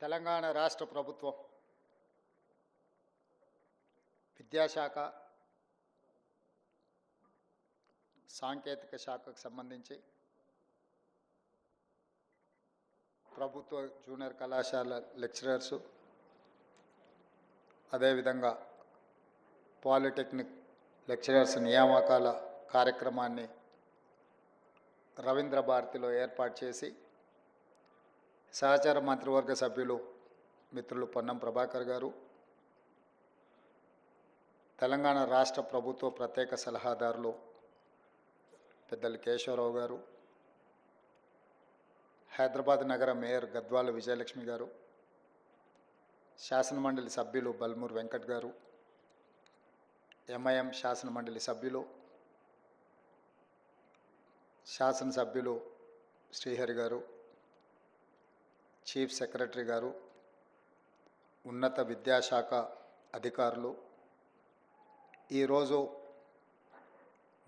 తెలంగాణ రాష్ట్ర ప్రభుత్వం విద్యాశాఖ సాంకేతిక శాఖకు సంబంధించి ప్రభుత్వ జూనియర్ కళాశాల లెక్చరర్సు అదేవిధంగా పాలిటెక్నిక్ లెక్చరర్స్ నియామకాల కార్యక్రమాన్ని రవీంద్ర భారతిలో ఏర్పాటు చేసి సహచార మంత్రివర్గ సభ్యులు మిత్రులు పొన్నం ప్రభాకర్ గారు, తెలంగాణ రాష్ట్ర ప్రభుత్వ ప్రత్యేక సలహాదారులు పెద్దలు కేశవరావు గారు, హైదరాబాద్ నగర మేయర్ గద్వాల విజయలక్ష్మి గారు, శాసనమండలి సభ్యులు బల్మూర్ వెంకట్ గారు, ఎంఐఎం శాసనమండలి సభ్యులు శాసనసభ్యులు శ్రీహరి గారు, చీఫ్ సెక్రటరీ గారు, ఉన్నత విద్యాశాఖ అధికారులు, ఈరోజు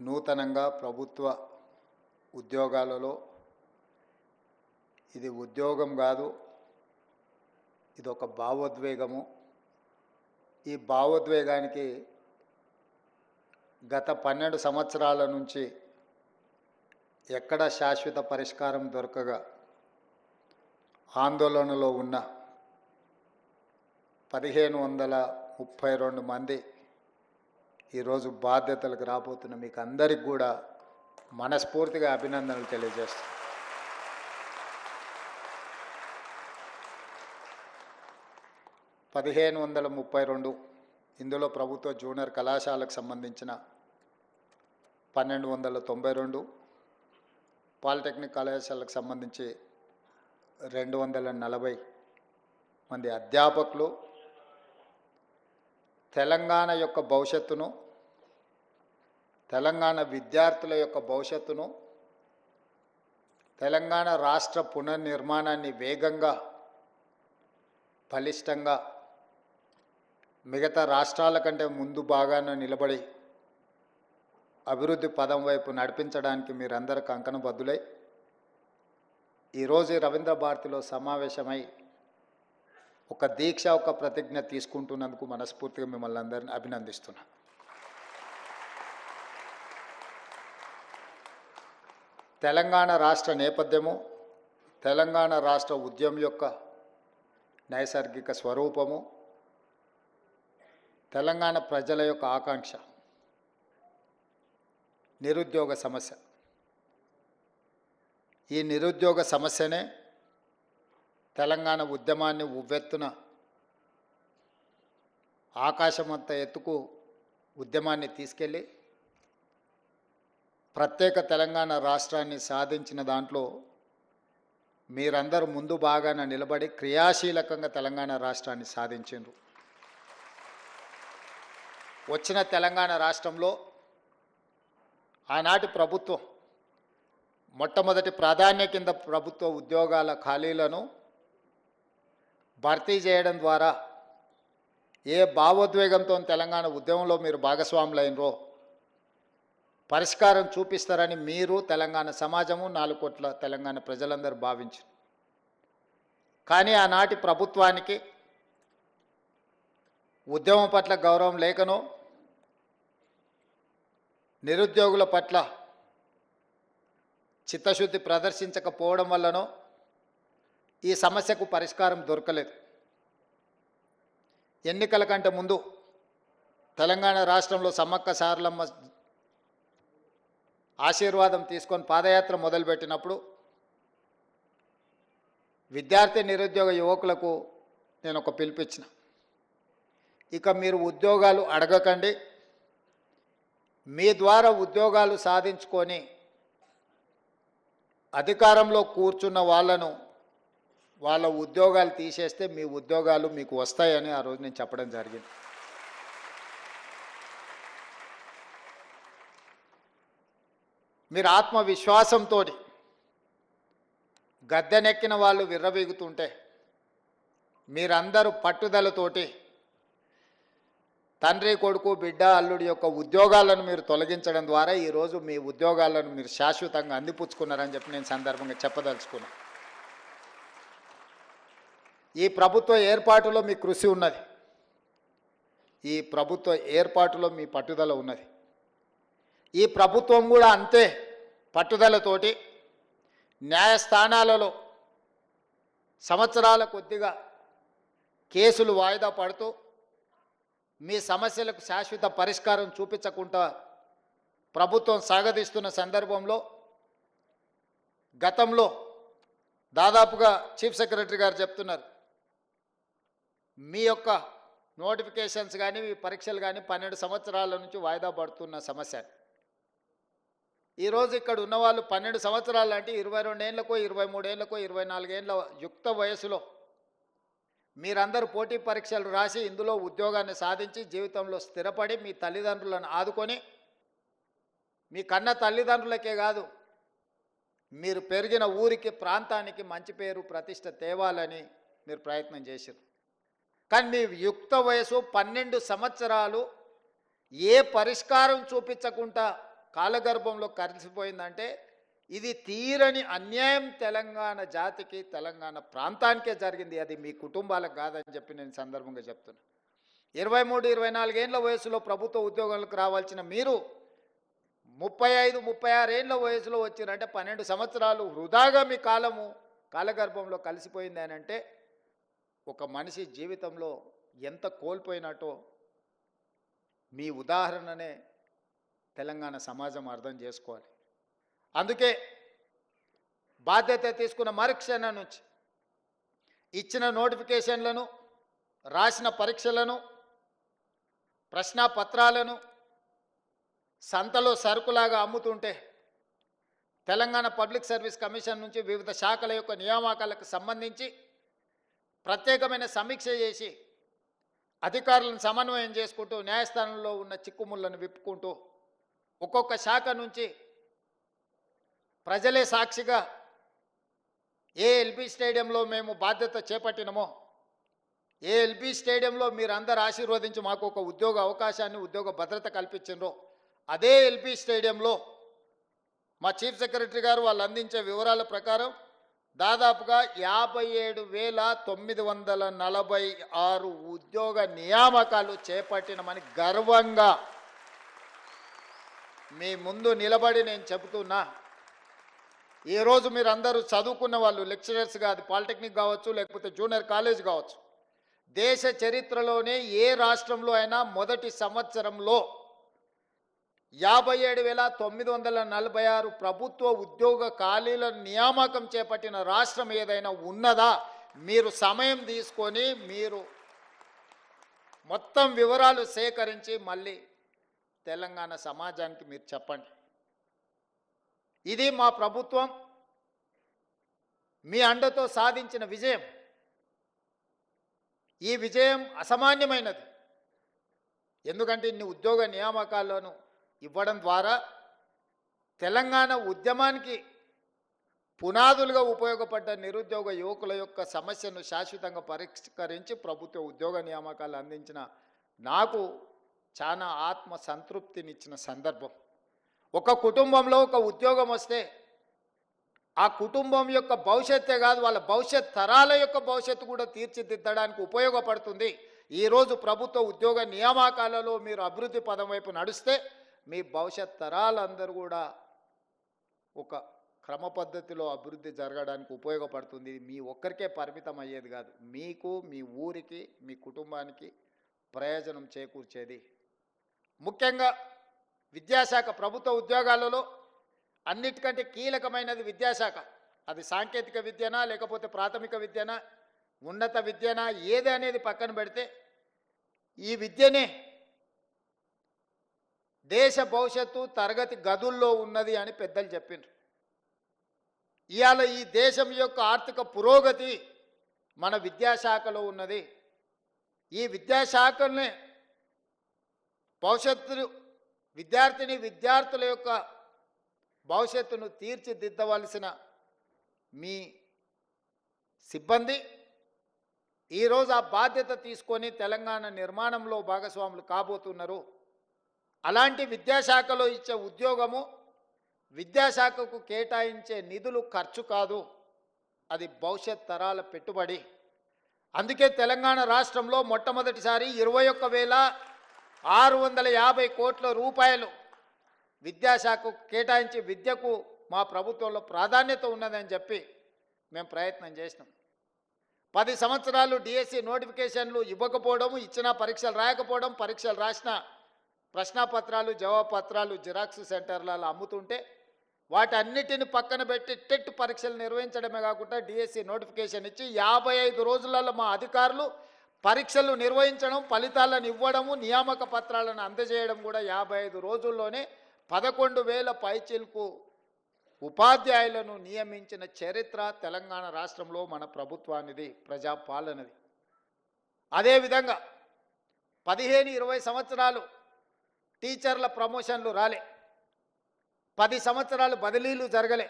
నూతనంగా ప్రభుత్వ ఉద్యోగాలలో ఇది ఉద్యోగం కాదు, ఇది ఒక భావోద్వేగము. ఈ భావోద్వేగానికి గత 12 సంవత్సరాల నుంచి ఎక్కడ శాశ్వత పరిష్కారం దొరకగా ఆందోళనలో ఉన్న 1532 మంది ఈరోజు బాధ్యతలకు రాబోతున్న మీకు అందరికి కూడా మనస్ఫూర్తిగా అభినందనలు తెలియజేస్తాను. ఇందులో ప్రభుత్వ జూనియర్ కళాశాలకు సంబంధించిన 1292, పాలిటెక్నిక్ కళాశాలకు సంబంధించి 240 మంది అధ్యాపకులు తెలంగాణ యొక్క భవిష్యత్తును, తెలంగాణ విద్యార్థుల యొక్క భవిష్యత్తును, తెలంగాణ రాష్ట్ర పునర్నిర్మాణాన్ని వేగంగా బలిష్టంగా మిగతా రాష్ట్రాల కంటే ముందు బాగానే నిలబడి అభివృద్ధి పదం వైపు నడిపించడానికి మీరందరూ కంకణబద్ధులై ఈరోజు రవీంద్ర భారతిలో సమావేశమై ఒక దీక్ష, ఒక ప్రతిజ్ఞ తీసుకుంటున్నందుకు మనస్ఫూర్తిగా మిమ్మల్ని అందరిని అభినందిస్తున్నా. తెలంగాణ రాష్ట్ర నేపథ్యము, తెలంగాణ రాష్ట్ర ఉద్యమం యొక్క నైసర్గిక స్వరూపము, తెలంగాణ ప్రజల యొక్క ఆకాంక్ష నిరుద్యోగ సమస్య. ఈ నిరుద్యోగ సమస్యనే తెలంగాణ ఉద్యమాన్ని ఉవ్వెత్తున ఆకాశమంత ఎత్తుకు ఉద్యమాన్ని తీసుకెళ్ళి ప్రత్యేక తెలంగాణ రాష్ట్రాన్ని సాధించిన దాంట్లో మీరందరూ ముందు బాగాన నిలబడి క్రియాశీలకంగా తెలంగాణ రాష్ట్రాన్ని సాధించారు. వచ్చిన తెలంగాణ రాష్ట్రంలో ఆనాటి ప్రభుత్వం మొట్టమొదటి ప్రాధాన్య కింద ప్రభుత్వ ఉద్యోగాల ఖాళీలను భర్తీ చేయడం ద్వారా ఏ భావోద్వేగంతో తెలంగాణ ఉద్యమంలో మీరు భాగస్వాములైనరో పరిష్కారం చూపిస్తారని మీరు, తెలంగాణ సమాజము, 4 కోట్ల తెలంగాణ ప్రజలందరూ భావించారు. కానీ ఆనాటి ప్రభుత్వానికి ఉద్యమం పట్ల గౌరవం లేకనో, నిరుద్యోగుల పట్ల చిత్తశుద్ధి ప్రదర్శించకపోవడం వల్లనో ఈ సమస్యకు పరిష్కారం దొరకలేదు. ఎన్నికల కంటే ముందు తెలంగాణ రాష్ట్రంలో సమ్మక్క సారలమ్మ ఆశీర్వాదం తీసుకొని పాదయాత్ర మొదలుపెట్టినప్పుడు విద్యార్థి నిరుద్యోగ యువకులకు నేను ఒక పిలుపిచ్చిన, ఇక మీరు ఉద్యోగాలు అడగకండి, మీ ద్వారా ఉద్యోగాలు సాధించుకొని అధికారంలో కూర్చున్న వాళ్ళను వాళ్ళ ఉద్యోగాలు తీసేస్తే మీ ఉద్యోగాలు మీకు వస్తాయని ఆ రోజు నేను చెప్పడం జరిగింది. మీరు ఆత్మవిశ్వాసంతో గద్దెనెక్కిన వాళ్ళు విర్రవీగుతుంటే మీరందరూ పట్టుదలతోటి తండ్రి, కొడుకు, బిడ్డ, అల్లుడి యొక్క ఉద్యోగాలను మీరు తొలగించడం ద్వారా ఈరోజు మీ ఉద్యోగాలను మీరు శాశ్వతంగా అందిపుచ్చుకున్నారని చెప్పి నేను సందర్భంగా చెప్పదలుచుకున్నాను. ఈ ప్రభుత్వ ఏర్పాటులో మీ కృషి ఉన్నది. ఈ ప్రభుత్వ ఏర్పాటులో మీ పట్టుదల ఉన్నది. ఈ ప్రభుత్వం కూడా అంతే పట్టుదలతోటి న్యాయస్థానాలలో సంవత్సరాల కొద్దిగా కేసులు వాయిదా పడుతూ మీ సమస్యలకు శాశ్వత పరిష్కారం చూపించకుండా ప్రభుత్వం సాగదీస్తున్న సందర్భంలో గతంలో దాదాపుగా చీఫ్ సెక్రటరీ గారు చెప్తున్నారు, మీ యొక్క నోటిఫికేషన్స్ కానీ మీ పరీక్షలు కానీ 12 సంవత్సరాల నుంచి వాయిదా పడుతున్న సమస్య. ఈరోజు ఇక్కడ ఉన్నవాళ్ళు 12 సంవత్సరాలు అంటే 22 ఏళ్ళకో 23 ఏళ్ళకో 24 ఏళ్ళ యుక్త వయసులో మీరందరూ పోటీ పరీక్షలు రాసి ఇందులో ఉద్యోగాన్ని సాధించి జీవితంలో స్థిరపడి మీ తల్లిదండ్రులను ఆదుకొని మీ కన్న తల్లిదండ్రులకే కాదు మీరు పెరిగిన ఊరికి ప్రాంతానికి మంచి పేరు ప్రతిష్ట తేవాలని మీరు ప్రయత్నం చేశారు. కానీ మీ యుక్త వయసు 12 సంవత్సరాలు ఏ పరిష్కారం చూపించకుండా కాలగర్భంలో కలిసిపోయిందంటే ఇది తీరని అన్యాయం తెలంగాణ జాతికి తెలంగాణ ప్రాంతానికే జరిగింది. అది మీ కుటుంబాలకు కాదని చెప్పి నేను సందర్భంగా చెప్తున్నా. 23-24 ఏళ్ళ వయసులో ప్రభుత్వ ఉద్యోగాలకు రావాల్సిన మీరు 35-36 ఏళ్ళ వయసులో వచ్చిరంటే 12 సంవత్సరాలు వృధాగా మీ కాలగర్భంలో కలిసిపోయింది అని అంటే ఒక మనిషి జీవితంలో ఎంత కోల్పోయినట్టో మీ ఉదాహరణనే తెలంగాణ సమాజం అర్థం చేసుకోవాలి. అందుకే బాధ్యత తీసుకున్న మరుక్షణం నుంచి ఇచ్చిన నోటిఫికేషన్లను, రాసిన పరీక్షలను, ప్రశ్నాపత్రాలను సంతలో సరుకులాగా అమ్ముతుంటే తెలంగాణ పబ్లిక్ సర్వీస్ కమిషన్ నుంచి వివిధ శాఖల యొక్క నియామకాలకు సంబంధించి ప్రత్యేకమైన సమీక్ష చేసి అధికారులను సమన్వయం చేసుకుంటూ న్యాయస్థానంలో ఉన్న చిక్కుముళ్లను విప్పుకుంటూ ఒక్కొక్క శాఖ నుంచి ప్రజలే సాక్షిగా ఏ ఎల్బీ స్టేడియంలో మేము బాధ్యత చేపట్టినమో, ఏ ఎల్బీ స్టేడియంలో మీరందరూ ఆశీర్వదించి మాకు ఒక ఉద్యోగ అవకాశాన్ని, ఉద్యోగ భద్రత కల్పించారో అదే ఎల్బీ స్టేడియంలో మా చీఫ్ సెక్రటరీ గారు వాళ్ళు అందించే వివరాల ప్రకారం దాదాపుగా 57,946 ఉద్యోగ నియామకాలు చేపట్టినమని గర్వంగా మీ ముందు నిలబడి నేను చెబుతున్నా. ఈరోజు మీరు అందరూ చదువుకున్న వాళ్ళు, లెక్చరర్స్ కాదు, పాలిటెక్నిక్ కావచ్చు లేకపోతే జూనియర్ కాలేజ్ కావచ్చు, దేశ చరిత్రలోనే ఏ రాష్ట్రంలో అయినా మొదటి సంవత్సరంలో 57,946 ప్రభుత్వ ఉద్యోగ ఖాళీల నియామకం చేపట్టిన రాష్ట్రం ఏదైనా ఉన్నదా? మీరు సమయం తీసుకొని మీరు మొత్తం వివరాలు సేకరించి మళ్ళీ తెలంగాణ సమాజానికి మీరు చెప్పండి. ఇది మా ప్రభుత్వం మీ అండతో సాధించిన విజయం. ఈ విజయం అసామాన్యమైనది. ఎందుకంటే ఇన్ని ఉద్యోగ నియామకాలను ఇవ్వడం ద్వారా తెలంగాణ ఉద్యమానికి పునాదులుగా ఉపయోగపడ్డ నిరుద్యోగ యువకుల యొక్క సమస్యను శాశ్వతంగా పరిష్కరించి ప్రభుత్వ ఉద్యోగ నియామకాలు అందించిన నాకు చాలా ఆత్మ సంతృప్తినిచ్చిన సందర్భం. ఒక కుటుంబంలో ఒక ఉద్యోగం వస్తే ఆ కుటుంబం యొక్క భవిష్యత్తే కాదు, వాళ్ళ భవిష్యత్ తరాల యొక్క భవిష్యత్తు కూడా తీర్చిదిద్దడానికి ఉపయోగపడుతుంది. ఈరోజు ప్రభుత్వ ఉద్యోగ నియామకాలలో మీరు అభివృద్ధి పదం వైపు నడిస్తే మీ భవిష్యత్ తరాలందరూ కూడా ఒక క్రమ పద్ధతిలో అభివృద్ధి జరగడానికి ఉపయోగపడుతుంది. మీ ఒక్కరికే పరిమితం అయ్యేది కాదు, మీకు, మీ ఊరికి, మీ కుటుంబానికి ప్రయోజనం చేకూర్చేది. ముఖ్యంగా విద్యాశాఖ, ప్రభుత్వ ఉద్యోగాలలో అన్నిటికంటే కీలకమైనది విద్యాశాఖ. అది సాంకేతిక విద్యనా లేకపోతే ప్రాథమిక విద్యనా ఉన్నత విద్యనా ఏది అనేది పక్కన పెడితే ఈ విద్యనే దేశ భవిష్యత్తు తరగతి గదుల్లో ఉన్నది అని పెద్దలు చెప్పిండ్రు. ఇవాళ ఈ దేశం యొక్క ఆర్థిక పురోగతి మన విద్యాశాఖలో ఉన్నది. ఈ విద్యాశాఖనే భవిష్యత్తు విద్యార్థుల యొక్క భవిష్యత్తును తీర్చిదిద్దవలసిన మీ సిబ్బంది ఈరోజు ఆ బాధ్యత తీసుకొని తెలంగాణ నిర్మాణంలో భాగస్వాములు కాబోతున్నారు. అలాంటి విద్యాశాఖలో ఇచ్చే ఉద్యోగము విద్యాశాఖకు కేటాయించే నిధులు ఖర్చు కాదు, అది భవిష్యత్ తరాల పెట్టుబడి. అందుకే తెలంగాణ రాష్ట్రంలో మొట్టమొదటిసారి 21,650 కోట్ల రూపాయలు విద్యాశాఖకు కేటాయించి విద్యకు మా ప్రభుత్వంలో ప్రాధాన్యత ఉన్నదని చెప్పి మేము ప్రయత్నం చేసినాం. 10 సంవత్సరాలు డిఎస్సి నోటిఫికేషన్లు ఇవ్వకపోవడం, ఇచ్చిన పరీక్షలు రాయకపోవడం, పరీక్షలు రాసిన ప్రశ్నాపత్రాలు జవాబు పత్రాలు జిరాక్స్ సెంటర్లలో అమ్ముతుంటే వాటన్నిటిని పక్కన పెట్టి టెట్ పరీక్షలు నిర్వహించడమే కాకుండా డిఎస్సి నోటిఫికేషన్ ఇచ్చి 55 రోజులలో మా అధికారులు పరీక్షలు నిర్వహించడం, ఫలితాలను ఇవ్వడము, నియామక పత్రాలను అందజేయడం కూడా 55 రోజుల్లోనే 11,000 పైచిలకు ఉపాధ్యాయులను నియమించిన చరిత్ర తెలంగాణ రాష్ట్రంలో మన ప్రభుత్వానిది, ప్రజాపాలనది. అదేవిధంగా 15-20 సంవత్సరాలు టీచర్ల ప్రమోషన్లు రాలే, 10 సంవత్సరాలు బదిలీలు జరగలే.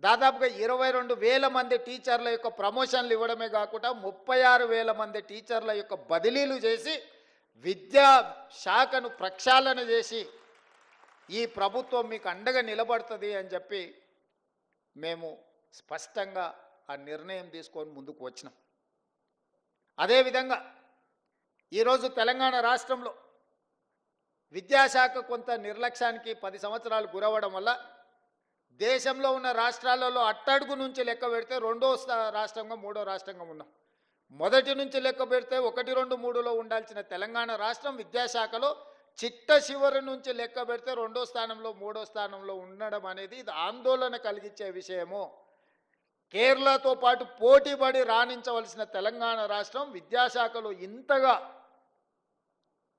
దాదాపుగా 22,000 మంది టీచర్ల యొక్క ప్రమోషన్లు ఇవ్వడమే కాకుండా 36,000 మంది టీచర్ల యొక్క బదిలీలు చేసి విద్యా శాఖను ప్రక్షాళన చేసి ఈ ప్రభుత్వం మీకు అండగా నిలబడుతుంది అని చెప్పి మేము స్పష్టంగా ఆ నిర్ణయం తీసుకొని ముందుకు వచ్చినాం. అదేవిధంగా ఈరోజు తెలంగాణ రాష్ట్రంలో విద్యాశాఖ కొంత నిర్లక్ష్యానికి 10 సంవత్సరాలు గురవడం వల్ల దేశంలో ఉన్న రాష్ట్రాలలో అట్టడుగు నుంచి లెక్క పెడితే రెండో రాష్ట్రంగా మూడో రాష్ట్రంగా ఉన్నాం. మొదటి నుంచి లెక్క పెడితే 1, 2, 3లో ఉండాల్సిన తెలంగాణ రాష్ట్రం విద్యాశాఖలో చిట్ట చివరి నుంచి లెక్క పెడితే రెండో స్థానంలో మూడో స్థానంలో ఉండడం అనేది ఇది ఆందోళన కలిగించే విషయము. కేరళతో పాటు పోటీపడి రాణించవలసిన తెలంగాణ రాష్ట్రం విద్యాశాఖలో ఇంతగా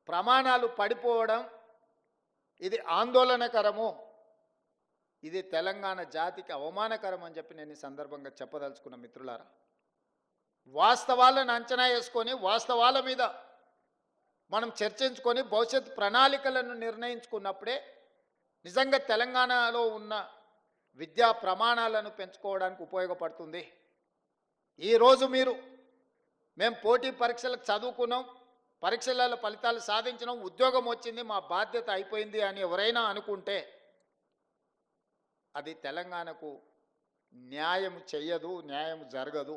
ప్రమాణాలు పడిపోవడం ఇది ఆందోళనకరము, ఇది తెలంగాణ జాతికి అవమానకరం అని చెప్పి నేను ఈ సందర్భంగా చెప్పదలుచుకున్న మిత్రులారా. వాస్తవాలను అంచనా వేసుకొని వాస్తవాల మీద మనం చర్చించుకొని భవిష్యత్ ప్రణాళికలను నిర్ణయించుకున్నప్పుడే నిజంగా తెలంగాణలో ఉన్న విద్యా ప్రమాణాలను పెంచుకోవడానికి ఉపయోగపడుతుంది. ఈరోజు మేము పోటీ పరీక్షలకు చదువుకున్నాం, పరీక్షలలో ఫలితాలు సాధించినాం, ఉద్యోగం వచ్చింది, మా బాధ్యత అయిపోయింది అని ఎవరైనా అనుకుంటే అది తెలంగాణకు న్యాయం చెయ్యదు, న్యాయం జరగదు.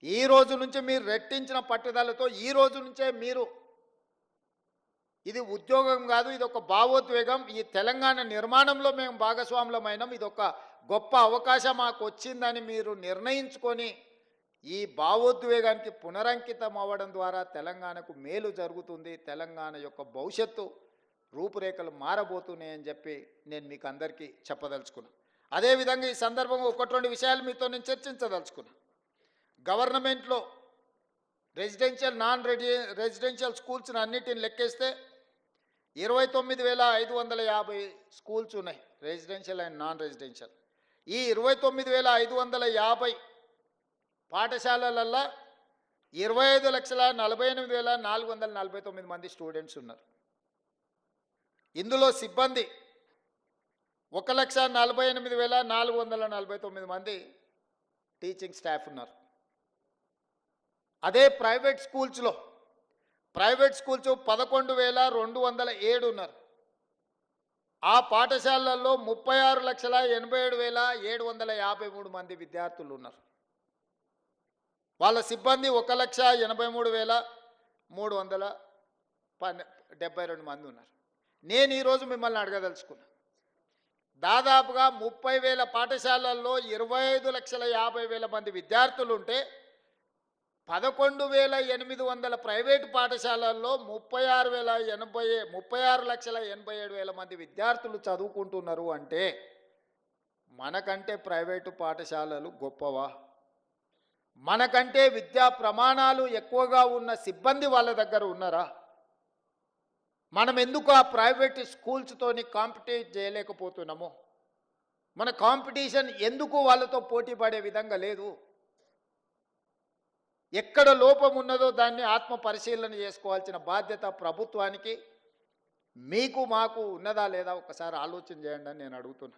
ఈ రోజు నుంచి మీరు రెట్టించిన పట్టుదలతో ఈ రోజు నుంచే మీరు ఇది ఉద్యోగం కాదు, ఇది ఒక భావోద్వేగం, ఈ తెలంగాణ నిర్మాణంలో మేము భాగస్వాములమైనాం, ఇది ఒక గొప్ప అవకాశం మాకు వచ్చిందని మీరు నిర్ణయించుకొని ఈ భావోద్వేగానికి పునరంకితం అవ్వడం ద్వారా తెలంగాణకు మేలు జరుగుతుంది, తెలంగాణ యొక్క భవిష్యత్తు రూపురేఖలు మారబోతున్నాయని చెప్పి నేను మీకు అందరికీ చెప్పదలుచుకున్నాను. అదేవిధంగా ఈ సందర్భంగా 1-2 విషయాలు మీతో నేను చర్చించదలుచుకున్నాను. గవర్నమెంట్లో రెసిడెన్షియల్ నాన్ రెసిడెన్షియల్ స్కూల్స్ని అన్నిటిని లెక్కేస్తే 29,550 స్కూల్స్ ఉన్నాయి, రెసిడెన్షియల్ అండ్ నాన్ రెసిడెన్షియల్. ఈ 29,550 పాఠశాలలల్లో 25,48,449 మంది స్టూడెంట్స్ ఉన్నారు. ఇందులో సిబ్బంది 1,48,449 మంది టీచింగ్ స్టాఫ్ ఉన్నారు. అదే ప్రైవేట్ స్కూల్స్ 11,207 ఉన్నారు. ఆ పాఠశాలల్లో 36,87,753 మంది విద్యార్థులు ఉన్నారు. వాళ్ళ సిబ్బంది 1,83,372 మంది ఉన్నారు. నేను ఈరోజు మిమ్మల్ని అడగదలుచుకున్నా, దాదాపుగా 30,000 పాఠశాలల్లో 25,50,000 మంది విద్యార్థులు ఉంటే 11,800 ప్రైవేటు పాఠశాలల్లో 36,87,000 మంది విద్యార్థులు చదువుకుంటున్నారు అంటే మనకంటే ప్రైవేటు పాఠశాలలు గొప్పవా? మనకంటే విద్యా ప్రమాణాలు ఎక్కువగా ఉన్న సిబ్బంది వాళ్ళ దగ్గర ఉన్నారా? మనం ఎందుకు ఆ ప్రైవేట్ స్కూల్స్తోని కాంపిటీట్ చేయలేకపోతున్నాము? మన కాంపిటీషన్ ఎందుకు వాళ్ళతో పోటీ పడే విధంగా లేదు? ఎక్కడ లోపం ఉన్నదో దాన్ని ఆత్మ పరిశీలన చేసుకోవాల్సిన బాధ్యత ప్రభుత్వానికి, మీకు మాకు ఉన్నదా లేదా ఒకసారి ఆలోచన చేయండి అని నేను అడుగుతున్నా.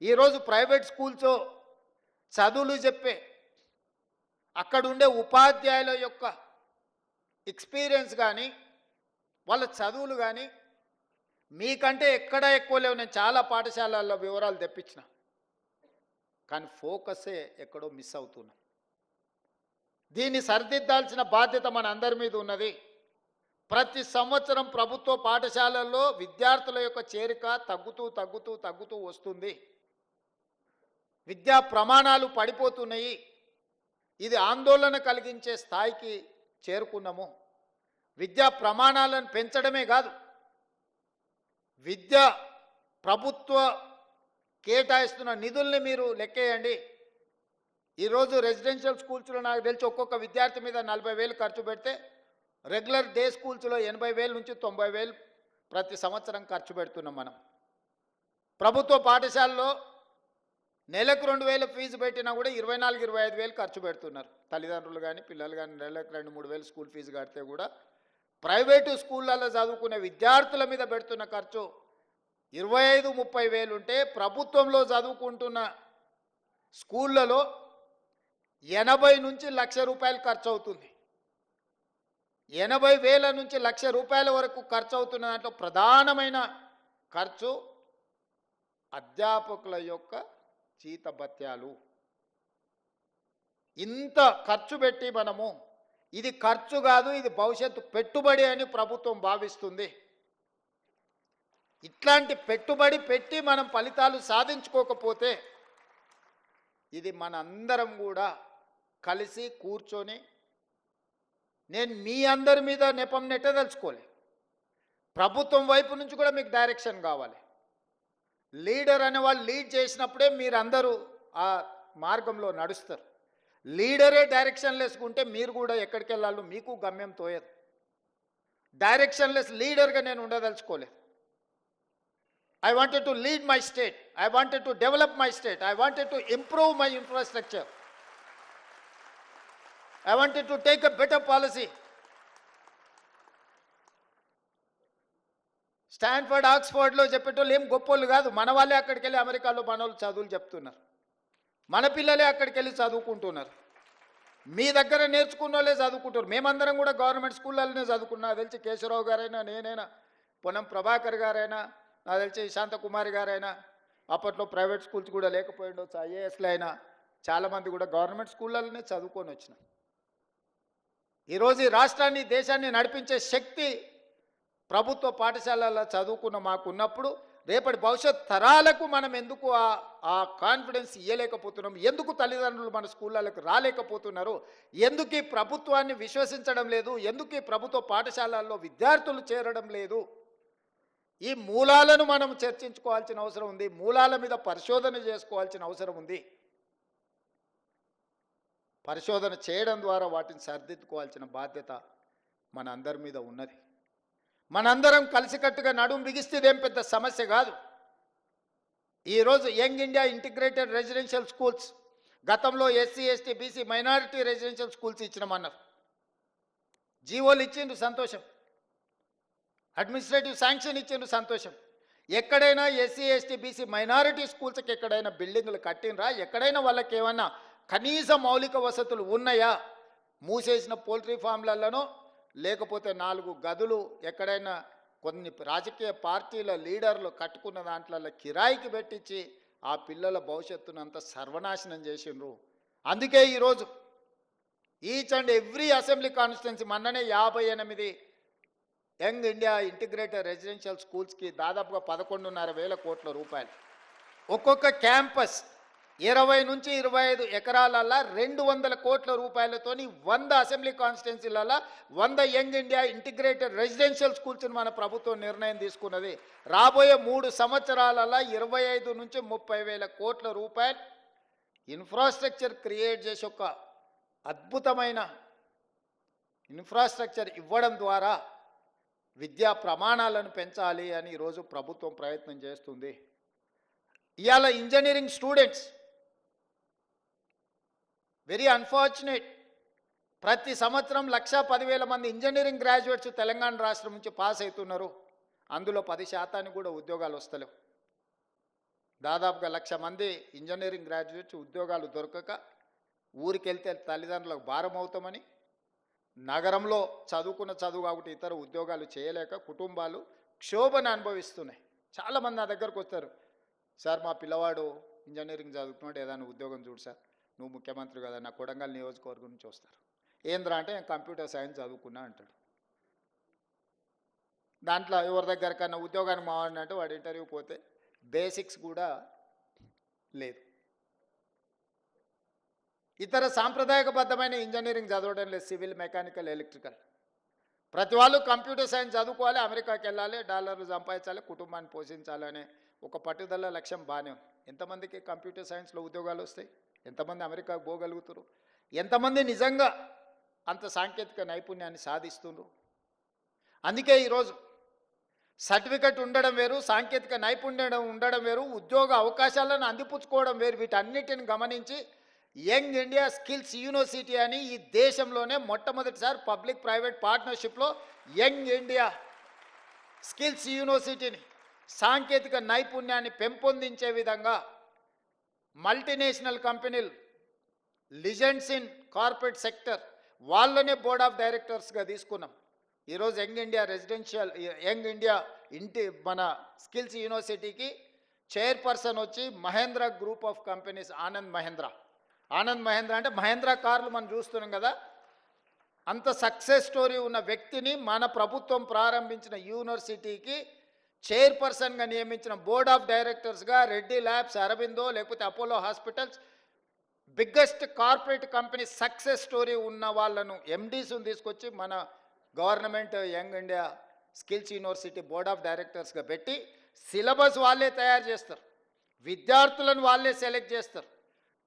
ఈరోజు ప్రైవేట్ స్కూల్స్ చదువులు చెప్పే అక్కడుండే ఉపాధ్యాయుల యొక్క ఎక్స్పీరియన్స్ కానీ వాళ్ళ చదువులు కానీ మీకంటే ఎక్కడ ఎక్కువ లేవు. నేను చాలా పాఠశాలల్లో వివరాలు తెప్పించిన, కానీ ఫోకసే ఎక్కడో మిస్ అవుతున్నా. దీన్ని సరిదిద్దాల్సిన బాధ్యత మన అందరి మీద ఉన్నది. ప్రతి సంవత్సరం ప్రభుత్వ పాఠశాలల్లో విద్యార్థుల యొక్క చేరిక తగ్గుతూ వస్తుంది. విద్యా ప్రమాణాలు పడిపోతున్నాయి. ఇది ఆందోళన కలిగించే స్థాయికి చేరుకున్నాము. విద్యా ప్రమాణాలను పెంచడమే కాదు, ప్రభుత్వ కేటాయిస్తున్న నిధుల్ని మీరు లెక్కేయండి. ఈరోజు రెసిడెన్షియల్ స్కూల్స్లో నాకు తెలిసి ఒక్కొక్క విద్యార్థి మీద 40,000 ఖర్చు పెడితే రెగ్యులర్ డే స్కూల్స్లో 80,000 నుంచి 90,000 ప్రతి సంవత్సరం ఖర్చు పెడుతున్నాం మనం. ప్రభుత్వ పాఠశాలలో నెలకు 2,000 ఫీజు పెట్టినా కూడా 24,000-25,000 ఖర్చు పెడుతున్నారు తల్లిదండ్రులు కానీ పిల్లలు కానీ. నెలకు 2,000-3,000 స్కూల్ ఫీజు కడితే కూడా ప్రైవేటు స్కూళ్ళల్లో చదువుకునే విద్యార్థుల మీద పెడుతున్న ఖర్చు 25,000-30,000 ఉంటే ప్రభుత్వంలో చదువుకుంటున్న స్కూళ్ళలో 80 నుంచి 1,00,000 రూపాయలు ఖర్చు అవుతుంది. 80,000 నుంచి 1,00,000 రూపాయల వరకు ఖర్చు అవుతున్న దాంట్లో ప్రధానమైన ఖర్చు అధ్యాపకుల యొక్క జీతభత్యాలు. ఇంత ఖర్చు పెట్టి మనము ఇది ఖర్చు కాదు, ఇది భవిష్యత్తు పెట్టుబడి అని ప్రభుత్వం భావిస్తుంది. ఇట్లాంటి పెట్టుబడి పెట్టి మనం ఫలితాలు సాధించుకోకపోతే ఇది మన అందరం కూడా కలిసి కూర్చొని, నేను మీ అందరి మీద నెపం నెట్టదలుచుకోలే, ప్రభుత్వం వైపు నుంచి కూడా మీకు డైరెక్షన్ కావాలి. లీడర్ అనే వాళ్ళు లీడ్ చేసినప్పుడే మీరందరూ ఆ మార్గంలో నడుస్తారు. లీడరే డైరెక్షన్ లెస్కుంటే మీరు కూడా ఎక్కడికి వెళ్ళాలో మీకు గమ్యం తోయదు. డైరెక్షన్ లెస్ లీడర్గా నేను ఉండదలుచుకోలేదు. I wanted to lead my state. I wanted to develop my state. I wanted to improve my infrastructure. I wanted to take a better policy. Stanford, ఆక్స్ఫర్డ్లో చెప్పేటోళ్ళు ఏం గొప్పోళ్ళు కాదు. మన వాళ్ళే అక్కడికి వెళ్ళి అమెరికాలో మనోళ్ళు చదువులు చెప్తున్నారు. మన పిల్లలే అక్కడికి వెళ్ళి చదువుకుంటున్నారు. మీ దగ్గర నేర్చుకున్న వాళ్ళే చదువుకుంటున్నారు. మేమందరం కూడా గవర్నమెంట్ స్కూళ్ళలోనే చదువుకున్నా. తెలిసి కేశవరావు గారైనా, నేనైనా, పొన్నం ప్రభాకర్ గారైనా, నాకు తెలిసి శాంతకుమారి గారైనా, అప్పట్లో ప్రైవేట్ స్కూల్స్ కూడా లేకపోయిండొచ్చు, ఐఏఎస్లో అయినా చాలామంది కూడా గవర్నమెంట్ స్కూళ్ళలోనే చదువుకొని వచ్చినాం. ఈరోజు ఈ రాష్ట్రాన్ని, దేశాన్ని నడిపించే శక్తి ప్రభుత్వ పాఠశాలల్లో చదువుకున్న మాకున్నప్పుడు రేపటి భవిష్యత్ తరాలకు మనం ఎందుకు ఆ కాన్ఫిడెన్స్ ఇవ్వలేకపోతున్నాం? ఎందుకు తల్లిదండ్రులు మన స్కూళ్ళకు రాలేకపోతున్నారు? ఎందుకు ఈ ప్రభుత్వాన్ని విశ్వసించడం లేదు? ఎందుకు ఈ ప్రభుత్వ పాఠశాలల్లో విద్యార్థులు చేరడం లేదు? ఈ మూలాలను మనం చర్చించుకోవాల్సిన అవసరం ఉంది. మూలాల మీద పరిశోధన చేసుకోవాల్సిన అవసరం ఉంది. పరిశోధన చేయడం ద్వారా వాటిని సరిదిద్దుకోవాల్సిన బాధ్యత మన అందరి మీద ఉన్నది. మనందరం కలిసికట్టుగా నడుం బిగిస్తే ఇదేం పెద్ద సమస్య కాదు. ఈరోజు young India integrated residential schools, గతంలో SC, ST, BC, minority residential schools ఇచ్చినామన్నారు. జీవోలు ఇచ్చిండ్రు, సంతోషం. అడ్మినిస్ట్రేటివ్ శాంక్షన్ ఇచ్చిండ్రు, సంతోషం. ఎక్కడైనా ఎస్సీ, ఎస్టీ, బీసీ, మైనారిటీ స్కూల్స్కి ఎక్కడైనా బిల్డింగ్లు కట్టినరా? ఎక్కడైనా వాళ్ళకి ఏమన్నా కనీస మౌలిక వసతులు ఉన్నాయా? మూసేసిన పోల్ట్రీ ఫామ్లలోనో లేకపోతే 4 గదులు ఎక్కడైనా కొన్ని రాజకీయ పార్టీల లీడర్లు కట్టుకున్న దాంట్లో కిరాయికి పెట్టించి ఆ పిల్లల భవిష్యత్తునంతా సర్వనాశనం చేసిండ్రు. అందుకే ఈరోజు each and every assembly constituency మొన్ననే 58 యంగ్ ఇండియా ఇంటిగ్రేటెడ్ రెసిడెన్షియల్ స్కూల్స్కి దాదాపుగా 11,500 కోట్ల రూపాయలు. ఒక్కొక్క క్యాంపస్ 20 నుంచి 25 ఎకరాలల్లో 200 కోట్ల రూపాయలతోని 100 అసెంబ్లీ కాన్స్టిట్యున్సీలలో 100 యంగ్ ఇండియా ఇంటిగ్రేటెడ్ రెసిడెన్షియల్ స్కూల్స్ని మన ప్రభుత్వం నిర్ణయం తీసుకున్నది. రాబోయే 3 సంవత్సరాలలో 25 నుంచి 30,000 కోట్ల రూపాయలు ఇన్ఫ్రాస్ట్రక్చర్ క్రియేట్ చేసి ఒక అద్భుతమైన ఇన్ఫ్రాస్ట్రక్చర్ ఇవ్వడం ద్వారా విద్యా ప్రమాణాలను పెంచాలి అని ఈరోజు ప్రభుత్వం ప్రయత్నం చేస్తుంది. ఇవాళ ఇంజనీరింగ్ స్టూడెంట్స్ వెరీ అన్ఫార్చునేట్, ప్రతి సంవత్సరం 1,10,000 మంది ఇంజనీరింగ్ గ్రాడ్యుయేట్స్ తెలంగాణ రాష్ట్రం నుంచి పాస్ అవుతున్నారు. అందులో 10% కూడా ఉద్యోగాలు వస్తలేవు. దాదాపుగా 1,00,000 మంది ఇంజనీరింగ్ గ్రాడ్యుయేట్స్ ఉద్యోగాలు దొరకక ఊరికి వెళ్తే తల్లిదండ్రులకు భారం అవుతామని, నగరంలో చదువుకున్న చదువు కాబట్టి ఇతర ఉద్యోగాలు చేయలేక కుటుంబాలు క్షోభను అనుభవిస్తున్నాయి. చాలామంది నా దగ్గరకు వస్తారు, సార్ మా పిల్లవాడు ఇంజనీరింగ్ చదువుతున్నాడు, ఏదైనా ఉద్యోగం చూడు సార్, నువ్వు ముఖ్యమంత్రి కదా, నా కొడంగల్ నియోజకవర్గం నుంచి వస్తారు. ఏంద్రా అంటే నేను కంప్యూటర్ సైన్స్ చదువుకున్నా అంటాడు. దాంట్లో ఎవరి దగ్గరకన్నా ఉద్యోగానికి మావాడిని అంటే వాడు ఇంటర్వ్యూ పోతే బేసిక్స్ కూడా లేదు. ఇతర సాంప్రదాయకబద్ధమైన ఇంజనీరింగ్ చదవడం లేదు, సివిల్, మెకానికల్, ఎలక్ట్రికల్. ప్రతి వాళ్ళు కంప్యూటర్ సైన్స్ చదువుకోవాలి, అమెరికాకి వెళ్ళాలి, డాలర్లు సంపాదించాలి, కుటుంబాన్ని పోషించాలి అనే ఒక పట్టుదల లక్ష్యం బాగానే ఉంది. ఎంతమందికి కంప్యూటర్ సైన్స్లో ఉద్యోగాలు వస్తాయి? ఎంతమంది అమెరికాకు పోగలుగుతారు? ఎంతమంది నిజంగా అంత సాంకేతిక నైపుణ్యాన్ని సాధిస్తున్నారు? అందుకే ఈరోజు సర్టిఫికెట్ ఉండడం వేరు, సాంకేతిక నైపుణ్యం ఉండడం వేరు, ఉద్యోగ అవకాశాలను అందిపుచ్చుకోవడం వేరు. వీటన్నిటిని గమనించి యంగ్ ఇండియా స్కిల్స్ యూనివర్సిటీ అని ఈ దేశంలోనే మొట్టమొదటిసారి పబ్లిక్ ప్రైవేట్ పార్ట్నర్షిప్లో యంగ్ ఇండియా స్కిల్స్ యూనివర్సిటీని సాంకేతిక నైపుణ్యాన్ని పెంపొందించే విధంగా మల్టీనేషనల్ కంపెనీలు, లిజెండ్స్ ఇన్ కార్పొరేట్ సెక్టర్ వాళ్ళనే బోర్డ్ ఆఫ్ డైరెక్టర్స్గా తీసుకున్నాం. ఈరోజు young India residential young India మన స్కిల్స్ యూనివర్సిటీకి చైర్పర్సన్ వచ్చి Mahindra group of companies, Anand Mahindra అంటే మహేంద్ర కార్లు మనం చూస్తున్నాం కదా, అంత సక్సెస్ స్టోరీ ఉన్న వ్యక్తిని మన ప్రభుత్వం ప్రారంభించిన యూనివర్సిటీకి చైర్పర్సన్గా నియమించిన బోర్డ్ ఆఫ్ డైరెక్టర్స్గా రెడ్డి ల్యాబ్స్, అరబిందో, లేకపోతే Apollo hospitals, biggest corporate company success story ఉన్న వాళ్ళను ఎండీస్ని తీసుకొచ్చి మన government young India skills university board of డైరెక్టర్స్గా పెట్టి సిలబస్ వాళ్ళే తయారు చేస్తారు, విద్యార్థులను వాళ్ళే సెలెక్ట్ చేస్తారు,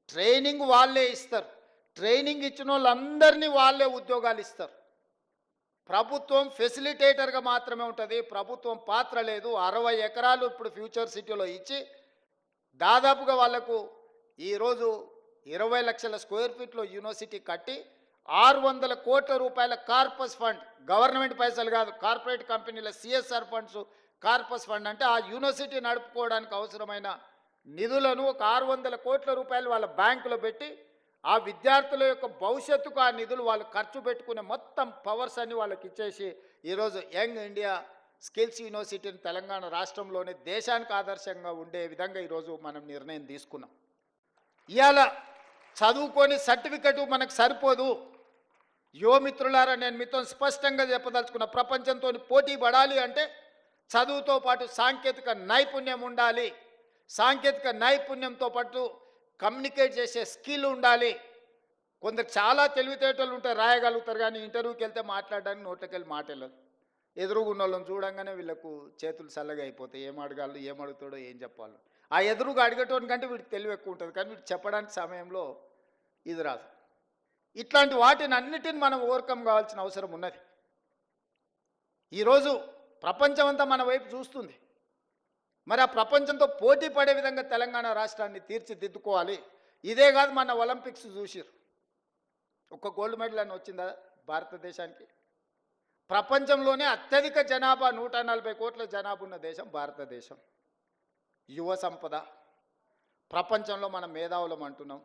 ట్రైనింగ్ వాళ్ళే ఇస్తారు, ట్రైనింగ్ ఇచ్చిన వాళ్ళందరినీ వాళ్ళే ఉద్యోగాలు ఇస్తారు. ప్రభుత్వం ఫెసిలిటేటర్గా మాత్రమే ఉంటుంది, ప్రభుత్వం పాత్ర లేదు. 60 ఎకరాలు ఇప్పుడు ఫ్యూచర్ సిటీలో ఇచ్చి దాదాపుగా వాళ్లకు ఈరోజు 20 లక్షల స్క్వేర్ ఫీట్లో యూనివర్సిటీ కట్టి 600 కోట్ల రూపాయల కార్పస్ ఫండ్, గవర్నమెంట్ పైసలు కాదు, కార్పొరేట్ కంపెనీల సిఎస్ఆర్ ఫండ్స్, కార్పస్ ఫండ్ అంటే ఆ యూనివర్సిటీ నడుపుకోవడానికి అవసరమైన నిధులను ఒక 600 కోట్ల రూపాయలు వాళ్ళ బ్యాంకులో పెట్టి ఆ విద్యార్థుల యొక్క భవిష్యత్తుకు ఆ నిధులు వాళ్ళు ఖర్చు పెట్టుకునే మొత్తం పవర్స్ అన్ని వాళ్ళకి ఇచ్చేసి ఈరోజు యంగ్ ఇండియా స్కిల్స్ యూనివర్సిటీని తెలంగాణ రాష్ట్రంలోనే దేశానికి ఆదర్శంగా ఉండే విధంగా ఈరోజు మనం నిర్ణయం తీసుకున్నాం. ఇవాళ చదువుకొని సర్టిఫికెట్ మనకు సరిపోదు. యువమిత్రులారా, నేను మీతో స్పష్టంగా చెప్పదలుచుకున్న, ప్రపంచంతో పోటీ పడాలి అంటే చదువుతో పాటు సాంకేతిక నైపుణ్యం ఉండాలి. సాంకేతిక నైపుణ్యంతో పాటు కమ్యూనికేట్ చేసే స్కిల్ ఉండాలి. కొందరు చాలా తెలివితేటలు ఉంటారు, రాయగలుగుతారు, కానీ ఇంటర్వ్యూకి వెళ్తే మాట్లాడడానికి నోట్లోకి వెళ్ళి మాట వెళ్ళదు. ఎదురుగున్న వాళ్ళని చూడంగానే వీళ్ళకు చేతులు చల్లగా అయిపోతాయి. ఏం అడగాలి, ఏం అడుగుతాడో, ఏం చెప్పాలో. ఆ ఎదురుగా అడిగేటోనికంటే వీడికి తెలివి ఎక్కువ ఉంటుంది, కానీ వీడు చెప్పడానికి సమయంలో ఇది రాదు. ఇట్లాంటి వాటిని అన్నిటిని మనం ఓవర్కమ్ కావాల్సిన అవసరం ఉన్నది. ఈరోజు ప్రపంచం అంతా మన వైపు చూస్తుంది. మరి ఆ ప్రపంచంతో పోటీ పడే విధంగా తెలంగాణ రాష్ట్రాన్ని తీర్చిదిద్దుకోవాలి. ఇదే కాదు, మన ఒలింపిక్స్ చూసిరు, ఒక గోల్డ్ మెడల్ అని వచ్చిందా భారతదేశానికి? ప్రపంచంలోనే అత్యధిక జనాభా 140 కోట్ల జనాభా ఉన్న దేశం భారతదేశం. యువ సంపద, ప్రపంచంలో మనం మేధావులం అంటున్నాం,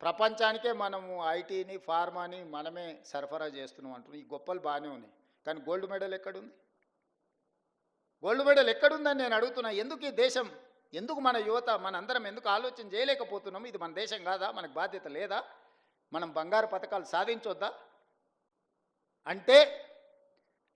ప్రపంచానికే మనము ఐటీని, ఫార్మాని మనమే సరఫరా చేస్తున్నాం అంటున్నాం. ఈ గొప్పలు బాగానే ఉన్నాయి, కానీ గోల్డ్ మెడల్ ఎక్కడుంది? గోల్డ్ మెడల్ ఎక్కడుందని నేను అడుగుతున్నా. ఎందుకు ఈ దేశం, ఎందుకు మన యువత, మనందరం ఎందుకు ఆలోచన చేయలేకపోతున్నాం? ఇది మన దేశం కాదా? మనకు బాధ్యత లేదా? మనం బంగారు పథకాలు సాధించొద్దా? అంటే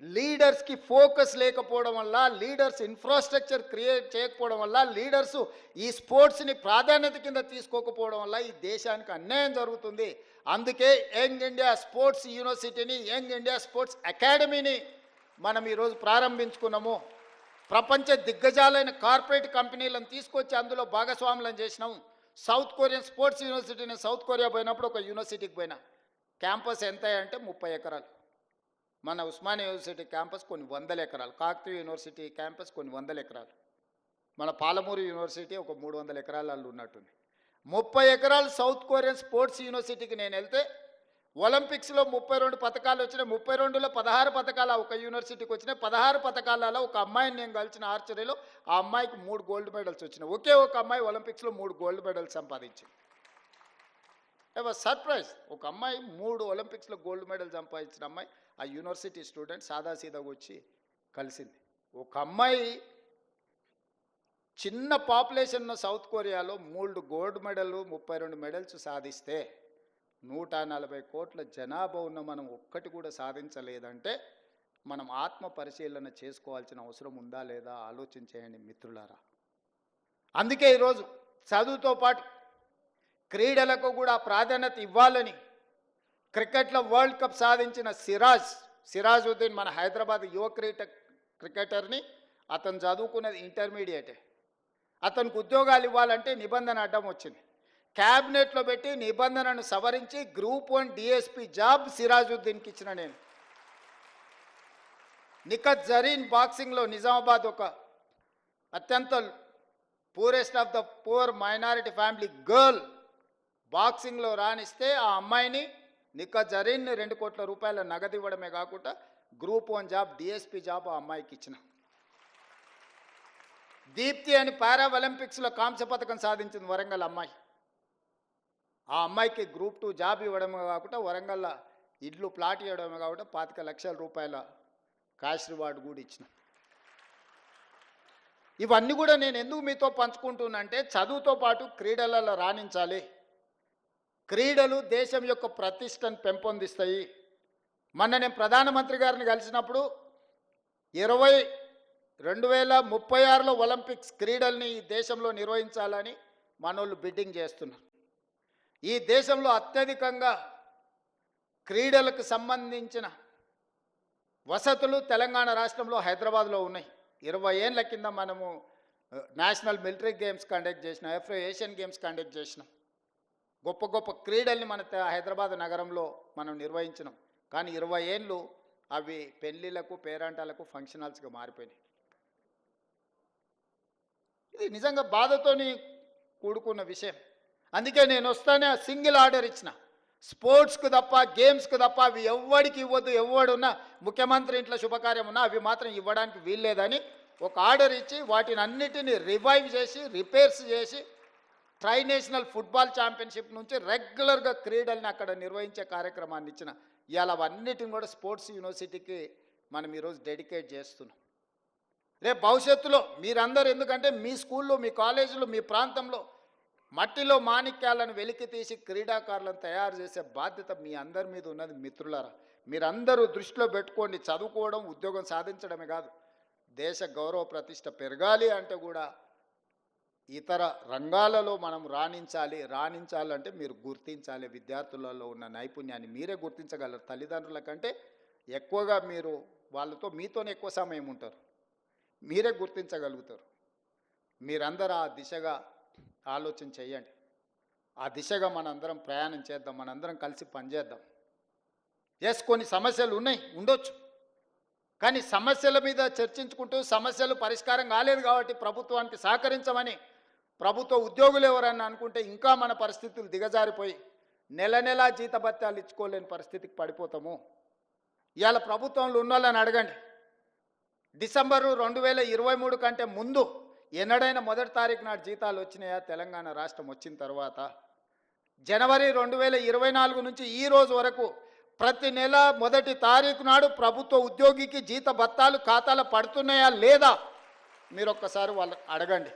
లీడర్స్కి ఫోకస్ లేకపోవడం వల్ల, లీడర్స్ ఇన్ఫ్రాస్ట్రక్చర్ క్రియేట్ చేయకపోవడం వల్ల, లీడర్స్ ఈ స్పోర్ట్స్ని ప్రాధాన్యత కింద తీసుకోకపోవడం వల్ల ఈ దేశానికి అన్యాయం జరుగుతుంది. అందుకే యంగ్ ఇండియా స్పోర్ట్స్ యూనివర్సిటీని, యంగ్ ఇండియా స్పోర్ట్స్ అకాడమీని మనం ఈరోజు ప్రారంభించుకున్నాము. ప్రపంచ దిగ్గజాలైన కార్పొరేట్ కంపెనీలను తీసుకొచ్చి అందులో భాగస్వాములను చేసినాము. సౌత్ కొరియన్ స్పోర్ట్స్ యూనివర్సిటీని సౌత్ కొరియా పోయినప్పుడు ఒక యూనివర్సిటీకి పోయినా, క్యాంపస్ ఎంత అంటే 30 ఎకరాలు. మన ఉస్మానియా యూనివర్సిటీ క్యాంపస్ కొన్ని 100 ఎకరాలు, కాకతీయ యూనివర్సిటీ క్యాంపస్ కొన్ని 100 ఎకరాలు, మన పాలమూరు యూనివర్సిటీ ఒక 300 ఎకరాలలో ఉన్నట్టుంది. 30 ఎకరాలు సౌత్ కొరియన్ స్పోర్ట్స్ యూనివర్సిటీకి నేను వెళ్తే ఒలింపిక్స్లో 32 పథకాలు వచ్చినాయి. 32లో 16 పథకాలు ఒక యూనివర్సిటీకి వచ్చినాయి. 16 పథకాలలో ఒక అమ్మాయిని నేను కలిసిన ఆర్చరీలో, ఆ అమ్మాయికి 3 గోల్డ్ మెడల్స్ వచ్చినాయి. ఒకే ఒక అమ్మాయి ఒలింపిక్స్లో 3 గోల్డ్ మెడల్స్ సంపాదించింది. సర్ప్రైజ్. ఒక అమ్మాయి 3 ఒలింపిక్స్లో గోల్డ్ మెడల్ సంపాదించిన అమ్మాయి ఆ యూనివర్సిటీ స్టూడెంట్ సాదాసీదాగా వచ్చి కలిసింది. ఒక అమ్మాయి చిన్న పాపులేషన్ ఉన్న సౌత్ కొరియాలో 3 గోల్డ్ మెడల్, 32 మెడల్స్ సాధిస్తే 140 కోట్ల జనాభా ఉన్న మనం ఒక్కటి కూడా సాధించలేదంటే మనం ఆత్మ పరిశీలన చేసుకోవాల్సిన అవసరం ఉందా లేదా ఆలోచించేయండి మిత్రులారా. అందుకే ఈరోజు చదువుతో పాటు క్రీడలకు కూడా ప్రాధాన్యత ఇవ్వాలని క్రికెట్లో వరల్డ్ కప్ సాధించిన సిరాజుద్దీన్ మన హైదరాబాద్ యువ క్రికెటర్ని, అతను చదువుకున్నది ఇంటర్మీడియటే. అతనికి ఉద్యోగాలు ఇవ్వాలంటే నిబంధన అడ్డం వచ్చింది. క్యాబినెట్లో పెట్టి నిబంధనను సవరించి గ్రూప్ 1 డిఎస్పీ జాబ్ సిరాజుద్దీన్కి ఇచ్చిన నేను. నిఖత్ జరీన్ బాక్సింగ్లో నిజామాబాద్ ఒక అత్యంత poorest of the poor minority family girl బాక్సింగ్లో రాణిస్తే ఆ అమ్మాయిని నిఖత్ జరీన్ని 2 కోట్ల రూపాయల నగదు ఇవ్వడమే కాకుండా గ్రూప్ 1 జాబ్ డిఎస్పీ జాబ్ ఆ అమ్మాయికి ఇచ్చిన. దీప్తి అని పారా ఒలింపిక్స్లో కాంస్య పథకం సాధించింది వరంగల్ అమ్మాయి. ఆ అమ్మాయికి గ్రూప్ 2 జాబ్ ఇవ్వడమే కాకుండా వరంగల్లో ఇల్లు ప్లాట్ ఇవ్వడమే కాకుండా 25 లక్షల రూపాయల క్యాష్ రివార్డు కూడా ఇచ్చిన. ఇవన్నీ కూడా నేను ఎందుకు మీతో పంచుకుంటున్నానంటే చదువుతో పాటు క్రీడలలో రాణించాలి. క్రీడలు దేశం యొక్క ప్రతిష్టను పెంపొందిస్తాయి. మొన్న నేను ప్రధానమంత్రి గారిని కలిసినప్పుడు 2036లో ఒలింపిక్స్ క్రీడల్ని ఈ దేశంలో నిర్వహించాలని మనోళ్ళు బిడ్డింగ్ చేస్తున్నారు. ఈ దేశంలో అత్యధికంగా క్రీడలకు సంబంధించిన వసతులు తెలంగాణ రాష్ట్రంలో హైదరాబాద్లో ఉన్నాయి. 20 ఏళ్ళ కింద మనము నేషనల్ మిలిటరీ గేమ్స్ కండక్ట్ చేసినాం, ఎఫ్రో ఏషియన్ గేమ్స్ కండక్ట్ చేసినాం. గొప్ప గొప్ప క్రీడల్ని మన హైదరాబాద్ నగరంలో మనం నిర్వహించినాం. కానీ 20 ఏళ్ళు అవి పెళ్ళిళ్ళకు పేరంటాలకు ఫంక్షన్ హాల్స్గా మారిపోయినాయి. ఇది నిజంగా బాధతోని కూడుకున్న విషయం. అందుకే నేను వస్తానే సింగిల్ ఆర్డర్ ఇచ్చిన, స్పోర్ట్స్కు తప్ప గేమ్స్కు తప్ప అవి ఎవ్వడికి ఇవ్వద్దు. ఎవడున్నా ముఖ్యమంత్రి ఇంట్లో శుభకార్యం ఉన్నా అవి మాత్రం ఇవ్వడానికి వీల్లేదని ఒక ఆర్డర్ ఇచ్చి వాటిని అన్నిటినీ రివైవ్ చేసి రిపేర్స్ చేసి ట్రైనేషనల్ ఫుట్బాల్ ఛాంపియన్షిప్ నుంచి రెగ్యులర్గా క్రీడల్ని అక్కడ నిర్వహించే కార్యక్రమాన్ని ఇచ్చిన. ఇవాళ అవన్నిటిని కూడా స్పోర్ట్స్ యూనివర్సిటీకి మనం ఈరోజు డెడికేట్ చేస్తున్నాం. రేపు భవిష్యత్తులో మీరందరూ, ఎందుకంటే మీ స్కూల్లో మీ కాలేజీలో మీ ప్రాంతంలో మట్టిలో మాణిక్యాలను వెలికి తీసి క్రీడాకారులను తయారు చేసే బాధ్యత మీ అందరి మీద ఉన్నది మిత్రులారా. మీరందరూ దృష్టిలో పెట్టుకోండి. చదువుకోవడం ఉద్యోగం సాధించడమే కాదు, దేశ గౌరవ ప్రతిష్ట పెరగాలి అంటే కూడా ఇతర రంగాలలో మనం రాణించాలంటే మీరు గుర్తించాలి. విద్యార్థులలో ఉన్న నైపుణ్యాన్ని మీరే గుర్తించగలరు. తల్లిదండ్రుల కంటే ఎక్కువగా మీరు వాళ్ళతో మీతోనే ఎక్కువ సమయం ఉంటారు, మీరే గుర్తించగలుగుతారు. మీరందరూ ఆ దిశగా ఆలోచన చేయండి. ఆ దిశగా మనందరం ప్రయాణం చేద్దాం, మనందరం కలిసి పనిచేద్దాం. కొన్ని సమస్యలు ఉండొచ్చు, కానీ సమస్యల మీద చర్చించుకుంటూ సమస్యలు పరిష్కారం కాలేదు కాబట్టి ప్రభుత్వానికి సహకరించమని ప్రభుత్వ ఉద్యోగులు ఎవరన్నా అనుకుంటే ఇంకా మన పరిస్థితులు దిగజారిపోయి నెల జీతభత్యాలు ఇచ్చుకోలేని పరిస్థితికి పడిపోతాము. ఇవాళ ప్రభుత్వంలో ఉన్న వాళ్ళని అడగండి, డిసెంబరు 2023 కంటే ముందు ఎన్నడైనా 1వ తారీఖు నాడు జీతాలు వచ్చినాయా? తెలంగాణ రాష్ట్రం వచ్చిన తర్వాత జనవరి 2024 నుంచి ఈ రోజు వరకు ప్రతి నెల 1వ తారీఖు నాడు ప్రభుత్వ ఉద్యోగికి జీత భత్తాలు ఖాతాలో పడుతున్నాయా లేదా మీరు ఒక్కసారి వాళ్ళు అడగండి.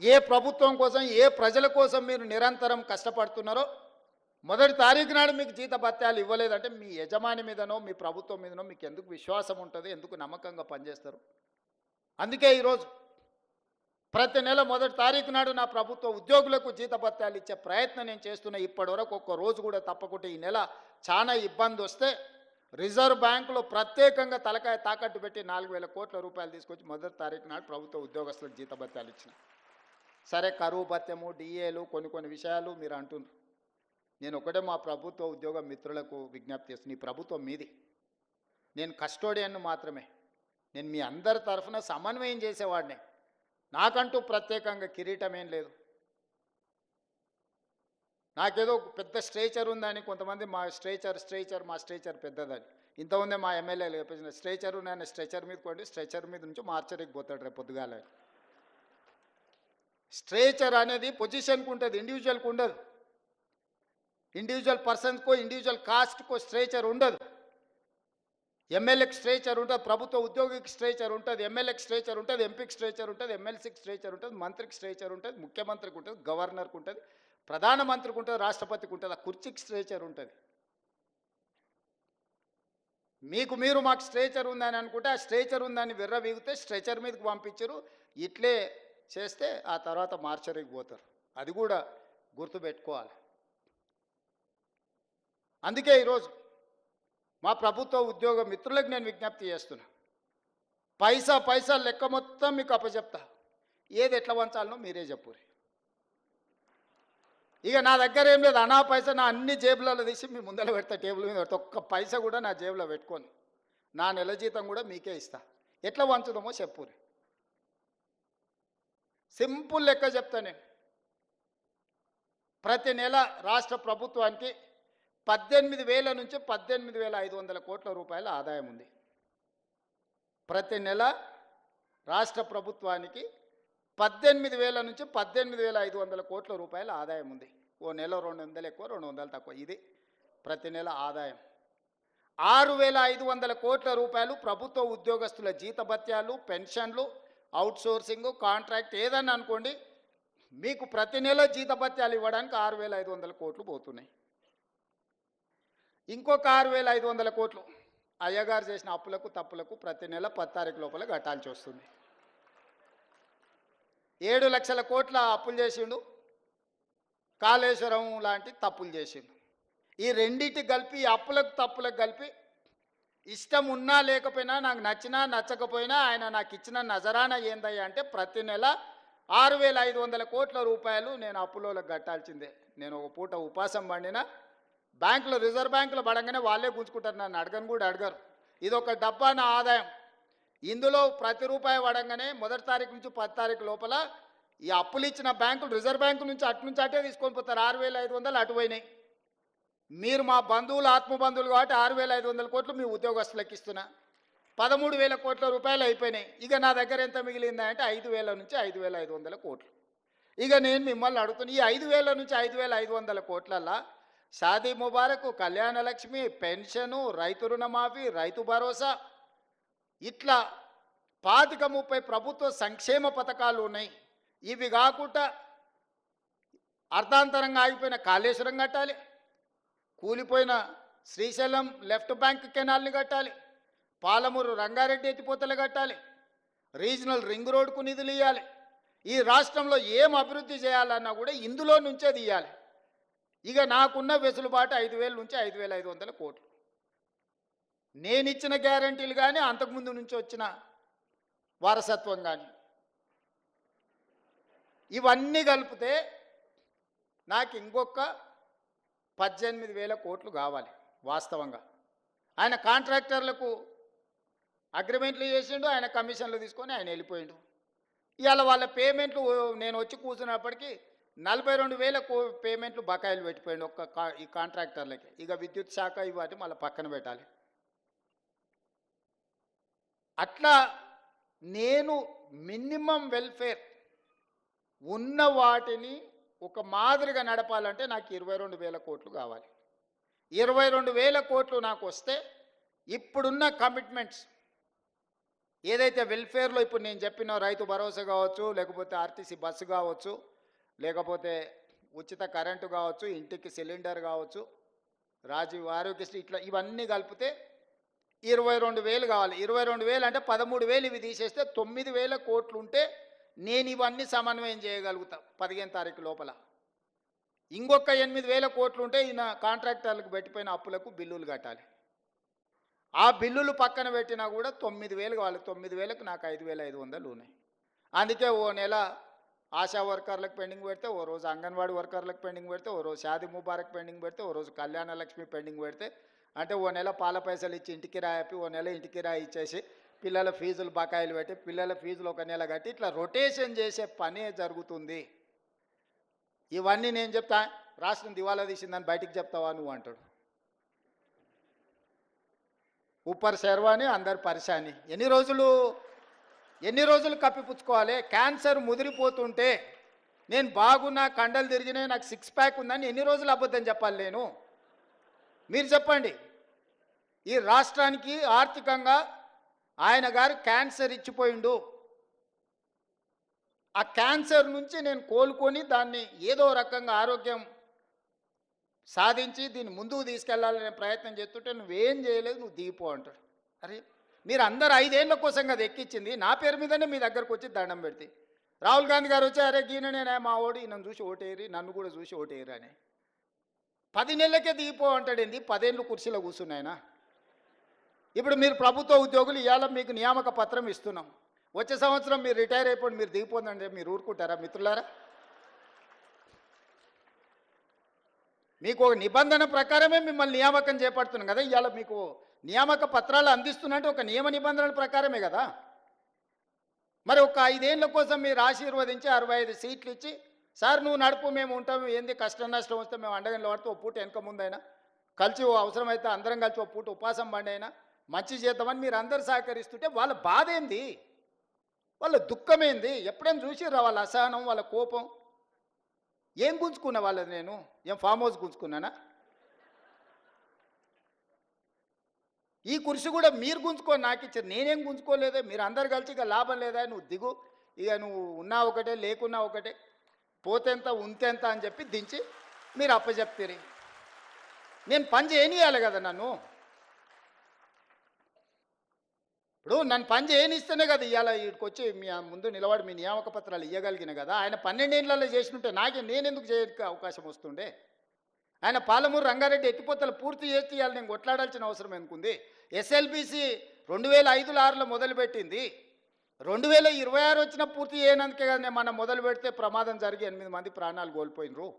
ఏ ప్రభుత్వం కోసం, ఏ ప్రజల కోసం మీరు నిరంతరం కష్టపడుతున్నారో 1వ తారీఖు నాడు మీకు జీత భత్యాలు ఇవ్వలేదంటే మీ యజమాని మీదనో మీ ప్రభుత్వం మీదనో మీకు ఎందుకు విశ్వాసం ఉంటుంది, ఎందుకు నమ్మకంగా పనిచేస్తారు? అందుకే ఈరోజు ప్రతి నెల 1వ తారీఖు నాడు నా ప్రభుత్వ ఉద్యోగులకు జీత భత్యాలు ఇచ్చే ప్రయత్నం నేను చేస్తున్నా. ఇప్పటివరకు ఒక్క రోజు కూడా తప్పకుండా ఈ నెల చాలా ఇబ్బంది వస్తే రిజర్వ్ బ్యాంకులో ప్రత్యేకంగా తలకాయ తాకట్టు పెట్టి 4,000 కోట్ల రూపాయలు తీసుకొచ్చి 1వ తారీఖు నాడు ప్రభుత్వ ఉద్యోగస్తులకు జీత భత్యాలు ఇచ్చిన. సరే, కరువు భత్యము, డిఏలు, కొన్ని విషయాలు మీరు అంటున్నారు. నేను ఒకటే మా ప్రభుత్వ ఉద్యోగ మిత్రులకు విజ్ఞప్తి చేస్తున్నాను. ఈ ప్రభుత్వం మీది, నేను కస్టోడియన్ను మాత్రమే. నేను మీ అందరి తరఫున సమన్వయం చేసేవాడిని. నాకంటూ ప్రత్యేకంగా కిరీటం ఏం లేదు. నాకేదో పెద్ద స్ట్రేచర్ ఉందని కొంతమంది మా స్ట్రేచర్ పెద్దదని. ఇంతకుముందే మా ఎమ్మెల్యేలు చెప్పేసిన స్ట్రేచర్ నేను స్ట్రెచర్ మీద కొండి, స్ట్రెచర్ మీద నుంచి మార్చరికి పోతాడు రేపు పొద్దుగాల. స్ట్రేచర్ అనేది పొజిషన్కి ఉంటుంది, ఇండివిజువల్కి ఉండదు. ఇండివిజువల్ పర్సన్స్కో ఇండివిజువల్ కాస్ట్కో స్ట్రేచర్ ఉండదు. ఎమ్మెల్యేకి స్ట్రేచర్ ఉంటుంది, ప్రభుత్వ ఉద్యోగికి స్ట్రేచర్ ఉంటుంది, ఎమ్మెల్యేకి స్ట్రేచర్ ఉంటుంది, ఎంపీకి స్ట్రేచర్ ఉంటుంది, ఎమ్మెల్సీకి స్ట్రేచర్ ఉంటుంది, మంత్రికి స్ట్రేచర్ ఉంటుంది, ముఖ్యమంత్రికి ఉంటుంది, గవర్నర్కి ఉంటుంది, ప్రధానమంత్రికి ఉంటుంది, రాష్ట్రపతికి ఉంటుంది, ఆ కుర్చీకి స్ట్రేచర్ ఉంటుంది. మీకు మీరు మాకు స్ట్రేచర్ ఉందని అనుకుంటే ఆ స్ట్రేచర్ ఉందని విర్రవీగితే స్ట్రెచర్ మీదకి పంపించరు. ఇట్లే చేస్తే ఆ తర్వాత మార్చరీకి పోతారు. అది కూడా గుర్తుపెట్టుకోవాలి. అందుకే ఈరోజు మా ప్రభుత్వ ఉద్యోగ మిత్రులకు నేను విజ్ఞప్తి చేస్తున్నా. పైసా పైసా లెక్క మొత్తం మీకు అప్పచెప్తా. ఏది ఎట్లా వంచాలనో మీరే చెప్పురి. ఇక నా దగ్గర ఏం లేదు, అనా పైసా నా అన్ని జేబులలో తీసి మీ ముందర పెడతా, టేబుల్ మీద పెడతా. ఒక్క పైసా కూడా నా జేబులో పెట్టుకొని నా నెల జీతం కూడా మీకే ఇస్తా. ఎట్లా వంచుదామో చెప్పురి. సింపుల్ లెక్క చెప్తా నేను. ప్రతి నెల రాష్ట్ర ప్రభుత్వానికి 18,000 నుంచి 18,500 కోట్ల రూపాయల ఆదాయం ఉంది. ప్రతి నెల రాష్ట్ర ప్రభుత్వానికి 18,000 నుంచి 18,500 కోట్ల రూపాయల ఆదాయం ఉంది. ఓ నెల 200 ఎక్కువ, 200 తక్కువ. ఇది ప్రతి నెల ఆదాయం. 6,500 కోట్ల రూపాయలు ప్రభుత్వ ఉద్యోగస్తుల జీతభత్యాలు, పెన్షన్లు, అవుట్సోర్సింగ్, కాంట్రాక్ట్ ఏదన్నా అనుకోండి, మీకు ప్రతి నెల జీతభత్యాలు ఇవ్వడానికి 6,500 కోట్లు పోతున్నాయి. ఇంకొక 6,500 కోట్లు అయ్యగారు చేసిన అప్పులకు తప్పులకు ప్రతి నెల 10 తారీఖు లోపల కట్టాల్సి వస్తుంది. 7 లక్షల కోట్ల అప్పులు చేసిండు, కాళేశ్వరం లాంటి తప్పులు చేసిండు. ఈ రెండింటికి కలిపి, ఈ అప్పులకు తప్పులకు కలిపి, ఇష్టం ఉన్నా లేకపోయినా, నాకు నచ్చినా నచ్చకపోయినా ఆయన నాకు ఇచ్చిన నజరానా ఏందయ్యా అంటే ప్రతి నెల 6,500 కోట్ల రూపాయలు నేను అప్పులోకి కట్టాల్సిందే. నేను ఒక పూట ఉపాసం పండినా బ్యాంకులో, రిజర్వ్ బ్యాంకులో పడంగానే వాళ్ళే గుంజుకుంటారు, నన్ను అడగను కూడా అడగరు. ఇది ఒక డబ్బా నా ఆదాయం. ఇందులో ప్రతి రూపాయి పడంగానే 1 తారీఖు నుంచి 10 తారీఖు లోపల ఈ అప్పులు ఇచ్చిన బ్యాంకులు, రిజర్వ్ బ్యాంకు నుంచి అటే తీసుకొని పోతారు. 6,500 అటు పోయినాయి. మీరు మా బంధువులు, ఆత్మబంధువులు కాబట్టి 6,500 కోట్లు మీ ఉద్యోగస్తులకు ఇస్తున్నా. 13,000 కోట్ల రూపాయలు అయిపోయినాయి. ఇక నా దగ్గర ఎంత మిగిలిందా అంటే 5,000 నుంచి 5,500 కోట్లు. ఇక నేను మిమ్మల్ని అడుగుతున్నా, ఈ 5,000 నుంచి 5,500 కోట్లల్లో షాదీ ముబారక్, కళ్యాణ లక్ష్మి, పెన్షను, రైతు రుణమాఫీ, రైతు భరోసా, ఇట్లా 25-30 ప్రభుత్వ సంక్షేమ పథకాలు ఉన్నాయి. ఇవి కాకుండా అర్ధాంతరంగా ఆగిపోయిన కాళేశ్వరం కట్టాలి, కూలిపోయిన శ్రీశైలం లెఫ్ట్ బ్యాంక్ కెనాల్ని కట్టాలి, పాలమూరు రంగారెడ్డి ఎత్తిపోతలు కట్టాలి, రీజనల్ రింగ్ రోడ్కు నిధులు ఇవ్వాలి. ఈ రాష్ట్రంలో ఏం అభివృద్ధి చేయాలన్నా కూడా ఇందులో నుంచే తీయాలి. ఇక నాకున్న వెసులుబాటు 5,000 నుంచి 5,500 కోట్లు. నేనిచ్చిన గ్యారంటీలు కానీ, అంతకుముందు నుంచి వచ్చిన వారసత్వం కానీ, ఇవన్నీ కలిపితే నాకు ఇంకొక 18,000 కోట్లు కావాలి వాస్తవంగా. ఆయన కాంట్రాక్టర్లకు అగ్రిమెంట్లు చేసిండు, ఆయన కమిషన్లు తీసుకొని ఆయన వెళ్ళిపోయిండు. ఇవాళ వాళ్ళ పేమెంట్లు నేను వచ్చి కూర్చున్నప్పటికీ 42,000 పేమెంట్లు బకాయిలు పెట్టిపోయిండు ఈ కాంట్రాక్టర్లకి. ఇక విద్యుత్ శాఖ ఇవాటి మళ్ళీ పక్కన పెట్టాలి. అట్లా నేను మినిమం వెల్ఫేర్ ఉన్న వాటిని ఒక మాదిరిగా నడపాలంటే నాకు 22,000 కోట్లు కావాలి. 22,000 కోట్లు నాకు వస్తే ఇప్పుడున్న కమిట్మెంట్స్ ఏదైతే వెల్ఫేర్లో ఇప్పుడు నేను చెప్పిన రైతు భరోసా కావచ్చు, లేకపోతే ఆర్టీసీ బస్సు కావచ్చు, లేకపోతే ఉచిత కరెంటు కావచ్చు, ఇంటికి సిలిండర్ కావచ్చు, రాజీవ్ ఆరోగ్యశ్రీ, ఇట్లా ఇవన్నీ కలిపితే 22,000 కావాలి. 22,000 అంటే 13,000 ఇవి తీసేస్తే 9,000 కోట్లు ఉంటే నేను ఇవన్నీ సమన్వయం చేయగలుగుతా 15 తారీఖు లోపల. ఇంకొక 8,000 కోట్లు ఉంటే ఈయన కాంట్రాక్టర్లకు పెట్టిపోయిన అప్పులకు బిల్లులు కట్టాలి. ఆ బిల్లులు పక్కన పెట్టినా కూడా 9,000 కావాలి. 9,000కు నాకు 5,500 ఉన్నాయి. అందుకే ఓ నెల ఆశా వర్కర్లకు పెండింగ్ పెడితే, ఓ రోజు అంగన్వాడీ వర్కర్లకు పెండింగ్ పెడితే, ఓ రోజు షాదీ ముబారక్ పెండింగ్ పెడితే, ఓ రోజు కళ్యాణ లక్ష్మి పెండింగ్ పెడితే, అంటే ఓ నెల పాల పైసలు ఇచ్చి ఇంటికి రాయిపి, ఓ నెల ఇంటికి రాయి ఇచ్చేసి పిల్లల ఫీజులు బకాయిలు పెట్టి, పిల్లల ఫీజులు ఒక నెల కట్టి, ఇట్లా రొటేషన్ చేసే పనే జరుగుతుంది. ఇవన్నీ నేను చెప్తా, రాష్ట్రం దివాలా తీసిందని బయటికి చెప్తావా నువ్వు అంటాడు. ఊపర్ శర్వాని అందరు పరిశాని. ఎన్ని రోజులు కప్పిపుచ్చుకోవాలి? క్యాన్సర్ ముదిరిపోతుంటే నేను బాగున్నా, కండలు తిరిగినాయి, నాకు 6 ప్యాక్ ఉందని ఎన్ని రోజులు అబద్ధం చెప్పాలి నేను? మీరు చెప్పండి. ఈ రాష్ట్రానికి ఆర్థికంగా ఆయన గారు క్యాన్సర్ ఇచ్చిపోయిండు, ఆ క్యాన్సర్ నుంచి నేను కోలుకొని దాన్ని ఏదో రకంగా ఆరోగ్యం సాధించి దీన్ని ముందుకు తీసుకెళ్లాలనే ప్రయత్నం చేస్తుంటే నువ్వేం చేయలేదు, నువ్వు దిగిపో అంటాడు. అరే మీరు అందరు 5 ఏళ్ల కోసం కదా ఎక్కించింది, నా పేరు మీదనే మీ దగ్గరకు వచ్చి దండం పెడితే రాహుల్ గాంధీ గారు వచ్చి అరే గీననే మా ఓడి నన్ను చూసి ఓటేరి, నన్ను కూడా చూసి ఓటేరు అని 10 నెలలకే దిగిపో అంటాడు. ఏంది 10 ఏళ్ళు కుర్చీలో కూర్చున్నాయన. ఇప్పుడు మీరు ప్రభుత్వ ఉద్యోగులు, ఇవాళ మీకు నియామక పత్రం ఇస్తున్నాం, వచ్చే సంవత్సరం మీరు రిటైర్ అయిపోండి, మీరు దిగిపోందంటే మీరు ఊరుకుంటారా మిత్రులారా? మీకు ఒక నిబంధన ప్రకారమే మిమ్మల్ని నియామకం చేపడుతున్నాం కదా, ఇవాళ మీకు నియామక పత్రాలు అందిస్తున్నట్టు ఒక నియమ నిబంధనల ప్రకారమే కదా. మరి ఒక 5 ఏళ్ళ కోసం మీరు ఆశీర్వదించి 65 సీట్లు ఇచ్చి సార్ నువ్వు నడుపు మేము ఉంటాము, ఏంది కష్టం నష్టం వస్తే మేము అండగంలో పడితే ఓ పూట వెనక ముందైనా కలిసి అవసరమైతే అందరం కలిసి ఓ పూట ఉపాసం బండి అయినా మంచి చేద్దామని మీరు అందరు సహకరిస్తుంటే వాళ్ళ బాధ ఏంది, వాళ్ళ దుఃఖం ఏంది? ఎప్పుడైనా చూసిర్రా వాళ్ళ అసహనం, వాళ్ళ కోపం? ఏం గుంజుకున్నా వాళ్ళది? నేను ఏం ఫామ్ హౌస్ గుంజుకున్నానా? ఈ కుర్చీ కూడా మీరు గుంజుకొని నాకు ఇచ్చారు, నేనేం గుంజుకోలేదే. మీరు అందరు కలిసి ఇక లాభం లేదా, నువ్వు దిగు, ఇక నువ్వు ఉన్నా ఒకటే లేకున్నా ఒకటే, పోతేంత ఉంతేంత అని చెప్పి దించి మీరు అప్పచెప్తారు. నేను పని చేయనియాలి కదా నన్ను. ఇప్పుడు నన్ను పని చేయనిస్తేనే కదా ఇవాళ వీడికి వచ్చి మీ ముందు నిలబడి మీ నియామక పత్రాలు ఇవ్వగలిగిన కదా. ఆయన 12 ఏళ్ళలో చేసినట్టే నేనెందుకు చేయడానికి అవకాశం వస్తుండే? ఆయన పాలమూరు రంగారెడ్డి ఎత్తిపోతలు పూర్తి చేసి ఇవాళ నేను కొట్లాడాల్సిన అవసరం ఎందుకుంది? ఎస్ఎల్బిసి 2005-6లో మొదలుపెట్టింది, 2026 వచ్చిన పూర్తి చేయనందుకే కదా. నేను మనం మొదలు పెడితే ప్రమాదం జరిగి 8 మంది ప్రాణాలు కోల్పోయినరు.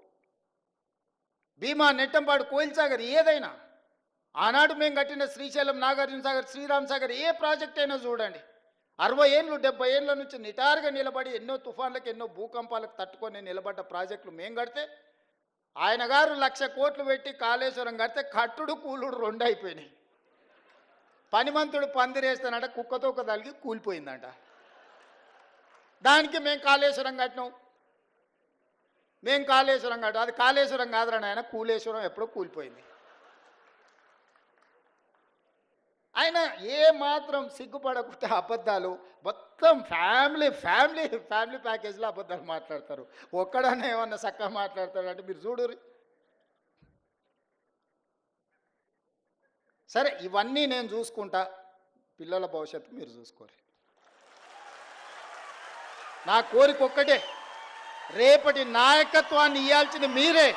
భీమా, నెట్టంపాడు, కోయిల్ సాగర్ ఏదైనా ఆనాడు మేము కట్టిన శ్రీశైలం, నాగార్జున సాగర్, శ్రీరామ్ సాగర్ ఏ ప్రాజెక్ట్ అయినా చూడండి, 60 ఏళ్ళు 70 ఏళ్ళ నుంచి నిటారుగా నిలబడి ఎన్నో తుఫాన్లకు ఎన్నో భూకంపాలకు తట్టుకొని నిలబడ్డ ప్రాజెక్టులు మేము కడితే ఆయన గారు 1,00,000 కోట్లు పెట్టి కాళేశ్వరం కడితే కట్టుడు కూలుడు 2 అయిపోయినాయి. పనిమంతుడు పందిరేస్తానంట, కుక్కతో ఒక తలిగి కూలిపోయిందంట. దానికి మేము కాళేశ్వరం కట్టినాం, మేము కాళేశ్వరం కట్టాం. అది కాళేశ్వరం కాదురా నాయన, కూలేశ్వరం ఎప్పుడో కూలిపోయింది. ఆయన ఏ మాత్రం సిగ్గుపడకుండా అబద్ధాలు, మొత్తం ఫ్యామిలీ ఫ్యామిలీ ఫ్యామిలీ ప్యాకేజ్లో అబద్ధాలు మాట్లాడతారు. ఒక్కడనే ఏమన్నా చక్కగా మాట్లాడతాడు అంటే మీరు చూడురి. సరే ఇవన్నీ నేను చూసుకుంటా, పిల్లల భవిష్యత్తు మీరు చూసుకోరు. నా కోరిక ఒక్కటే, రేపటి నాయకత్వాన్ని ఇవ్వాల్సింది మీరే.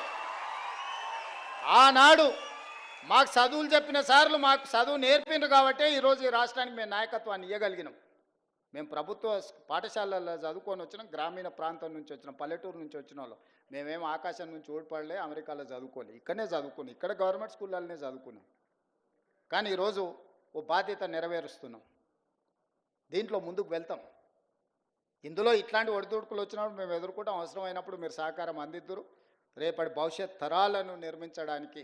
ఆనాడు మాకు చదువులు చెప్పిన సార్లు మాకు చదువు నేర్పిండ్రు కాబట్టే ఈరోజు ఈ రాష్ట్రానికి మేము నాయకత్వాన్ని ఇవ్వగలిగినాం. మేము ప్రభుత్వ పాఠశాలల్లో చదువుకొని వచ్చినాం, గ్రామీణ ప్రాంతం నుంచి వచ్చినాం, పల్లెటూరు నుంచి వచ్చిన వాళ్ళు. మేమేం ఆకాశం నుంచి ఓడిపడలే, అమెరికాలో చదువుకోలే, ఇక్కడనే చదువుకున్నాం, ఇక్కడ గవర్నమెంట్ స్కూళ్ళనే చదువుకున్నాం. కానీ ఈరోజు ఓ బాధ్యత నెరవేరుస్తున్నాం, దీంట్లో ముందుకు వెళ్తాం. ఇందులో ఇట్లాంటి ఒడిదుడుకులు వచ్చినప్పుడు మేము ఎదుర్కొంటాం, అవసరమైనప్పుడు మీరు సహకారం అందిద్దురు. రేపటి భవిష్యత్ తరాలను నిర్మించడానికి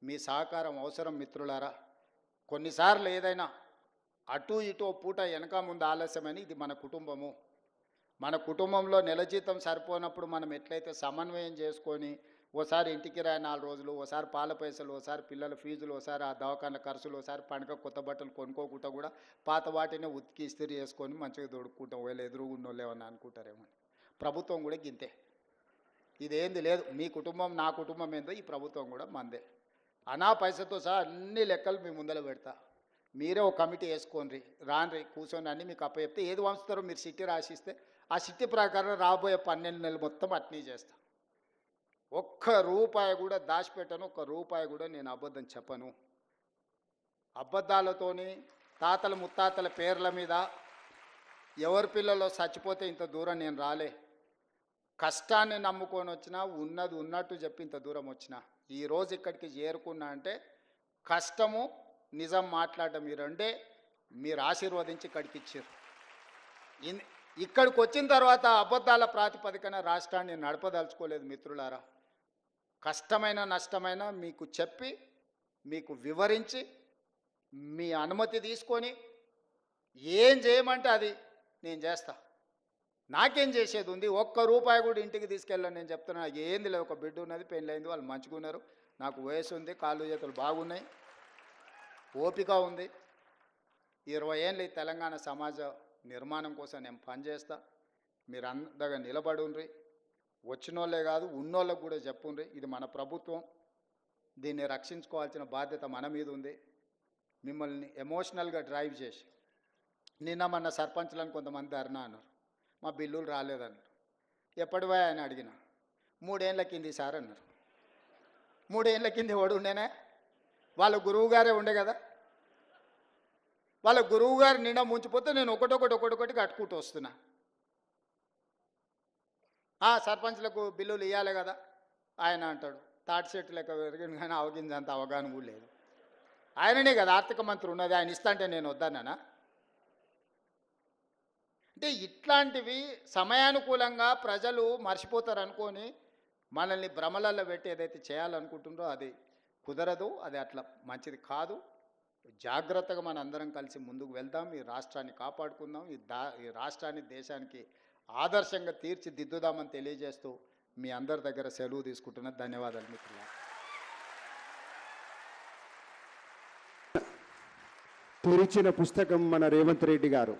మీ సహకారం అవసరం మిత్రులారా. కొన్నిసార్లు ఏదైనా అటు ఇటు పూట వెనక ముందు ఆలస్యమని, ఇది మన కుటుంబము. మన కుటుంబంలో నెల జీతం సరిపోనప్పుడు మనం ఎట్లయితే సమన్వయం చేసుకొని ఓసారి ఇంటికి రాయి 4 రోజులు, ఓసారి పాల పైసలు, ఓసారి పిల్లల ఫీజులు, ఓసారి ఆ దవాఖాన ఖర్చులు, ఓసారి పండుగ కొత్త బట్టలు కొనుక్కోకుండా కూడా పాత వాటినే ఉతికి ఇస్త్రీ చేసుకొని మంచిగా దొడుక్కుంటాం. ఒకవేళ ఎదురుగున్నోళ్ళు ఏమన్నా అనుకుంటారేమో. ప్రభుత్వం కూడా గింతే, ఇదేంది లేదు. మీ కుటుంబం నా కుటుంబం ఏందో ఈ ప్రభుత్వం కూడా మందే. అనా పైసతో సహా అన్ని లెక్కలు మీ ముందర పెడతా. మీరే ఒక కమిటీ వేసుకోండి, రాన్రి కూర్చొని అన్నీ మీకు అప్పచెప్తే ఏది వంచుతారో మీరు సిట్టి రాసిస్తే ఆ సిట్టి ప్రకారం రాబోయే 12 నెలలు మొత్తం అట్నీ చేస్తా. ఒక్క రూపాయి కూడా దాచిపెట్టను, ఒక్క రూపాయి కూడా నేను అబద్ధం చెప్పను. అబద్ధాలతోని తాతల ముత్తాతల పేర్ల మీద ఎవరి పిల్లలు చచ్చిపోతే ఇంత దూరం నేను రాలే. కష్టాన్ని నమ్ముకొని వచ్చినా, ఉన్నది ఉన్నట్టు చెప్పి ఇంత దూరం వచ్చినా. ఈరోజు ఇక్కడికి చేరుకున్నా అంటే కష్టము, నిజం మాట్లాడటం ఈ రెండే మీరు ఆశీర్వదించి ఇక్కడికి ఇచ్చారు. ఇక్కడికి వచ్చిన తర్వాత అబద్ధాల ప్రాతిపదికన రాష్ట్రాన్ని నడపదలుచుకోలేదు మిత్రులారా. కష్టమైన నష్టమైన మీకు చెప్పి, మీకు వివరించి, మీ అనుమతి తీసుకొని ఏం చేయమంటే అది నేను చేస్తా. నాకేం చేసేది ఉంది? ఒక్క రూపాయి కూడా ఇంటికి తీసుకెళ్ళాను. నేను చెప్తున్నా, ఏంది లేదు, ఒక బిడ్డ ఉన్నది, పెళ్ళైంది, వాళ్ళు మంచిగా ఉన్నారు, నాకు వయసు ఉంది, కాళ్ళు చేతులు బాగున్నాయి, ఓపిక ఉంది. 20 ఏళ్ళు ఈ తెలంగాణ సమాజ నిర్మాణం కోసం నేను పనిచేస్తా. మీరు అందగా నిలబడుండ్రి, వచ్చినోళ్ళే కాదు ఉన్నోళ్ళకు కూడా చెప్పుండ్రి, ఇది మన ప్రభుత్వం, దీన్ని రక్షించుకోవాల్సిన బాధ్యత మన మీద ఉంది. మిమ్మల్ని ఎమోషనల్గా డ్రైవ్ చేసి నిన్న మన సర్పంచ్లను కొంతమంది ధర్నా అన్నారు, మా బిల్లులు రాలేదన్నారు. ఎప్పటివా అని అడిగిన, 3 ఏళ్ళ కింది సార్ అన్నారు. 3 ఏళ్ళ కింది ఎవడు ఉండేనే? వాళ్ళ గురువు గారే ఉండే కదా. వాళ్ళ గురువు గారు నిండా ముంచిపోతే నేను ఒకటొకటి కట్టుకుంటూ వస్తున్నా. సర్పంచ్లకు బిల్లులు ఇవ్వాలి కదా. ఆయన అంటాడు తాటి చెట్టు లెక్క పెరిగింది కానీ అవగిందంత అవగాహన కూడా లేదు. ఆయననే కదా ఆర్థిక మంత్రి ఉన్నది, ఆయన ఇస్తా అంటే నేను వద్దన్నానా? అంటే ఇట్లాంటివి సమయానుకూలంగా ప్రజలు మర్చిపోతారు అనుకొని మనల్ని భ్రమలలో పెట్టి ఏదైతే చేయాలనుకుంటుందో అది కుదరదు, అది అట్లా మంచిది కాదు. జాగ్రత్తగా మన అందరం కలిసి ముందుకు వెళ్దాం, ఈ రాష్ట్రాన్ని కాపాడుకుందాం, ఈ రాష్ట్రాన్ని దేశానికి ఆదర్శంగా తీర్చిదిద్దుదామని తెలియజేస్తూ మీ అందరి దగ్గర సెలవు తీసుకుంటున్నా. ధన్యవాదాలు మిత్రులారా. తెరిచిన పుస్తకం మన రేవంత్ రెడ్డి గారు.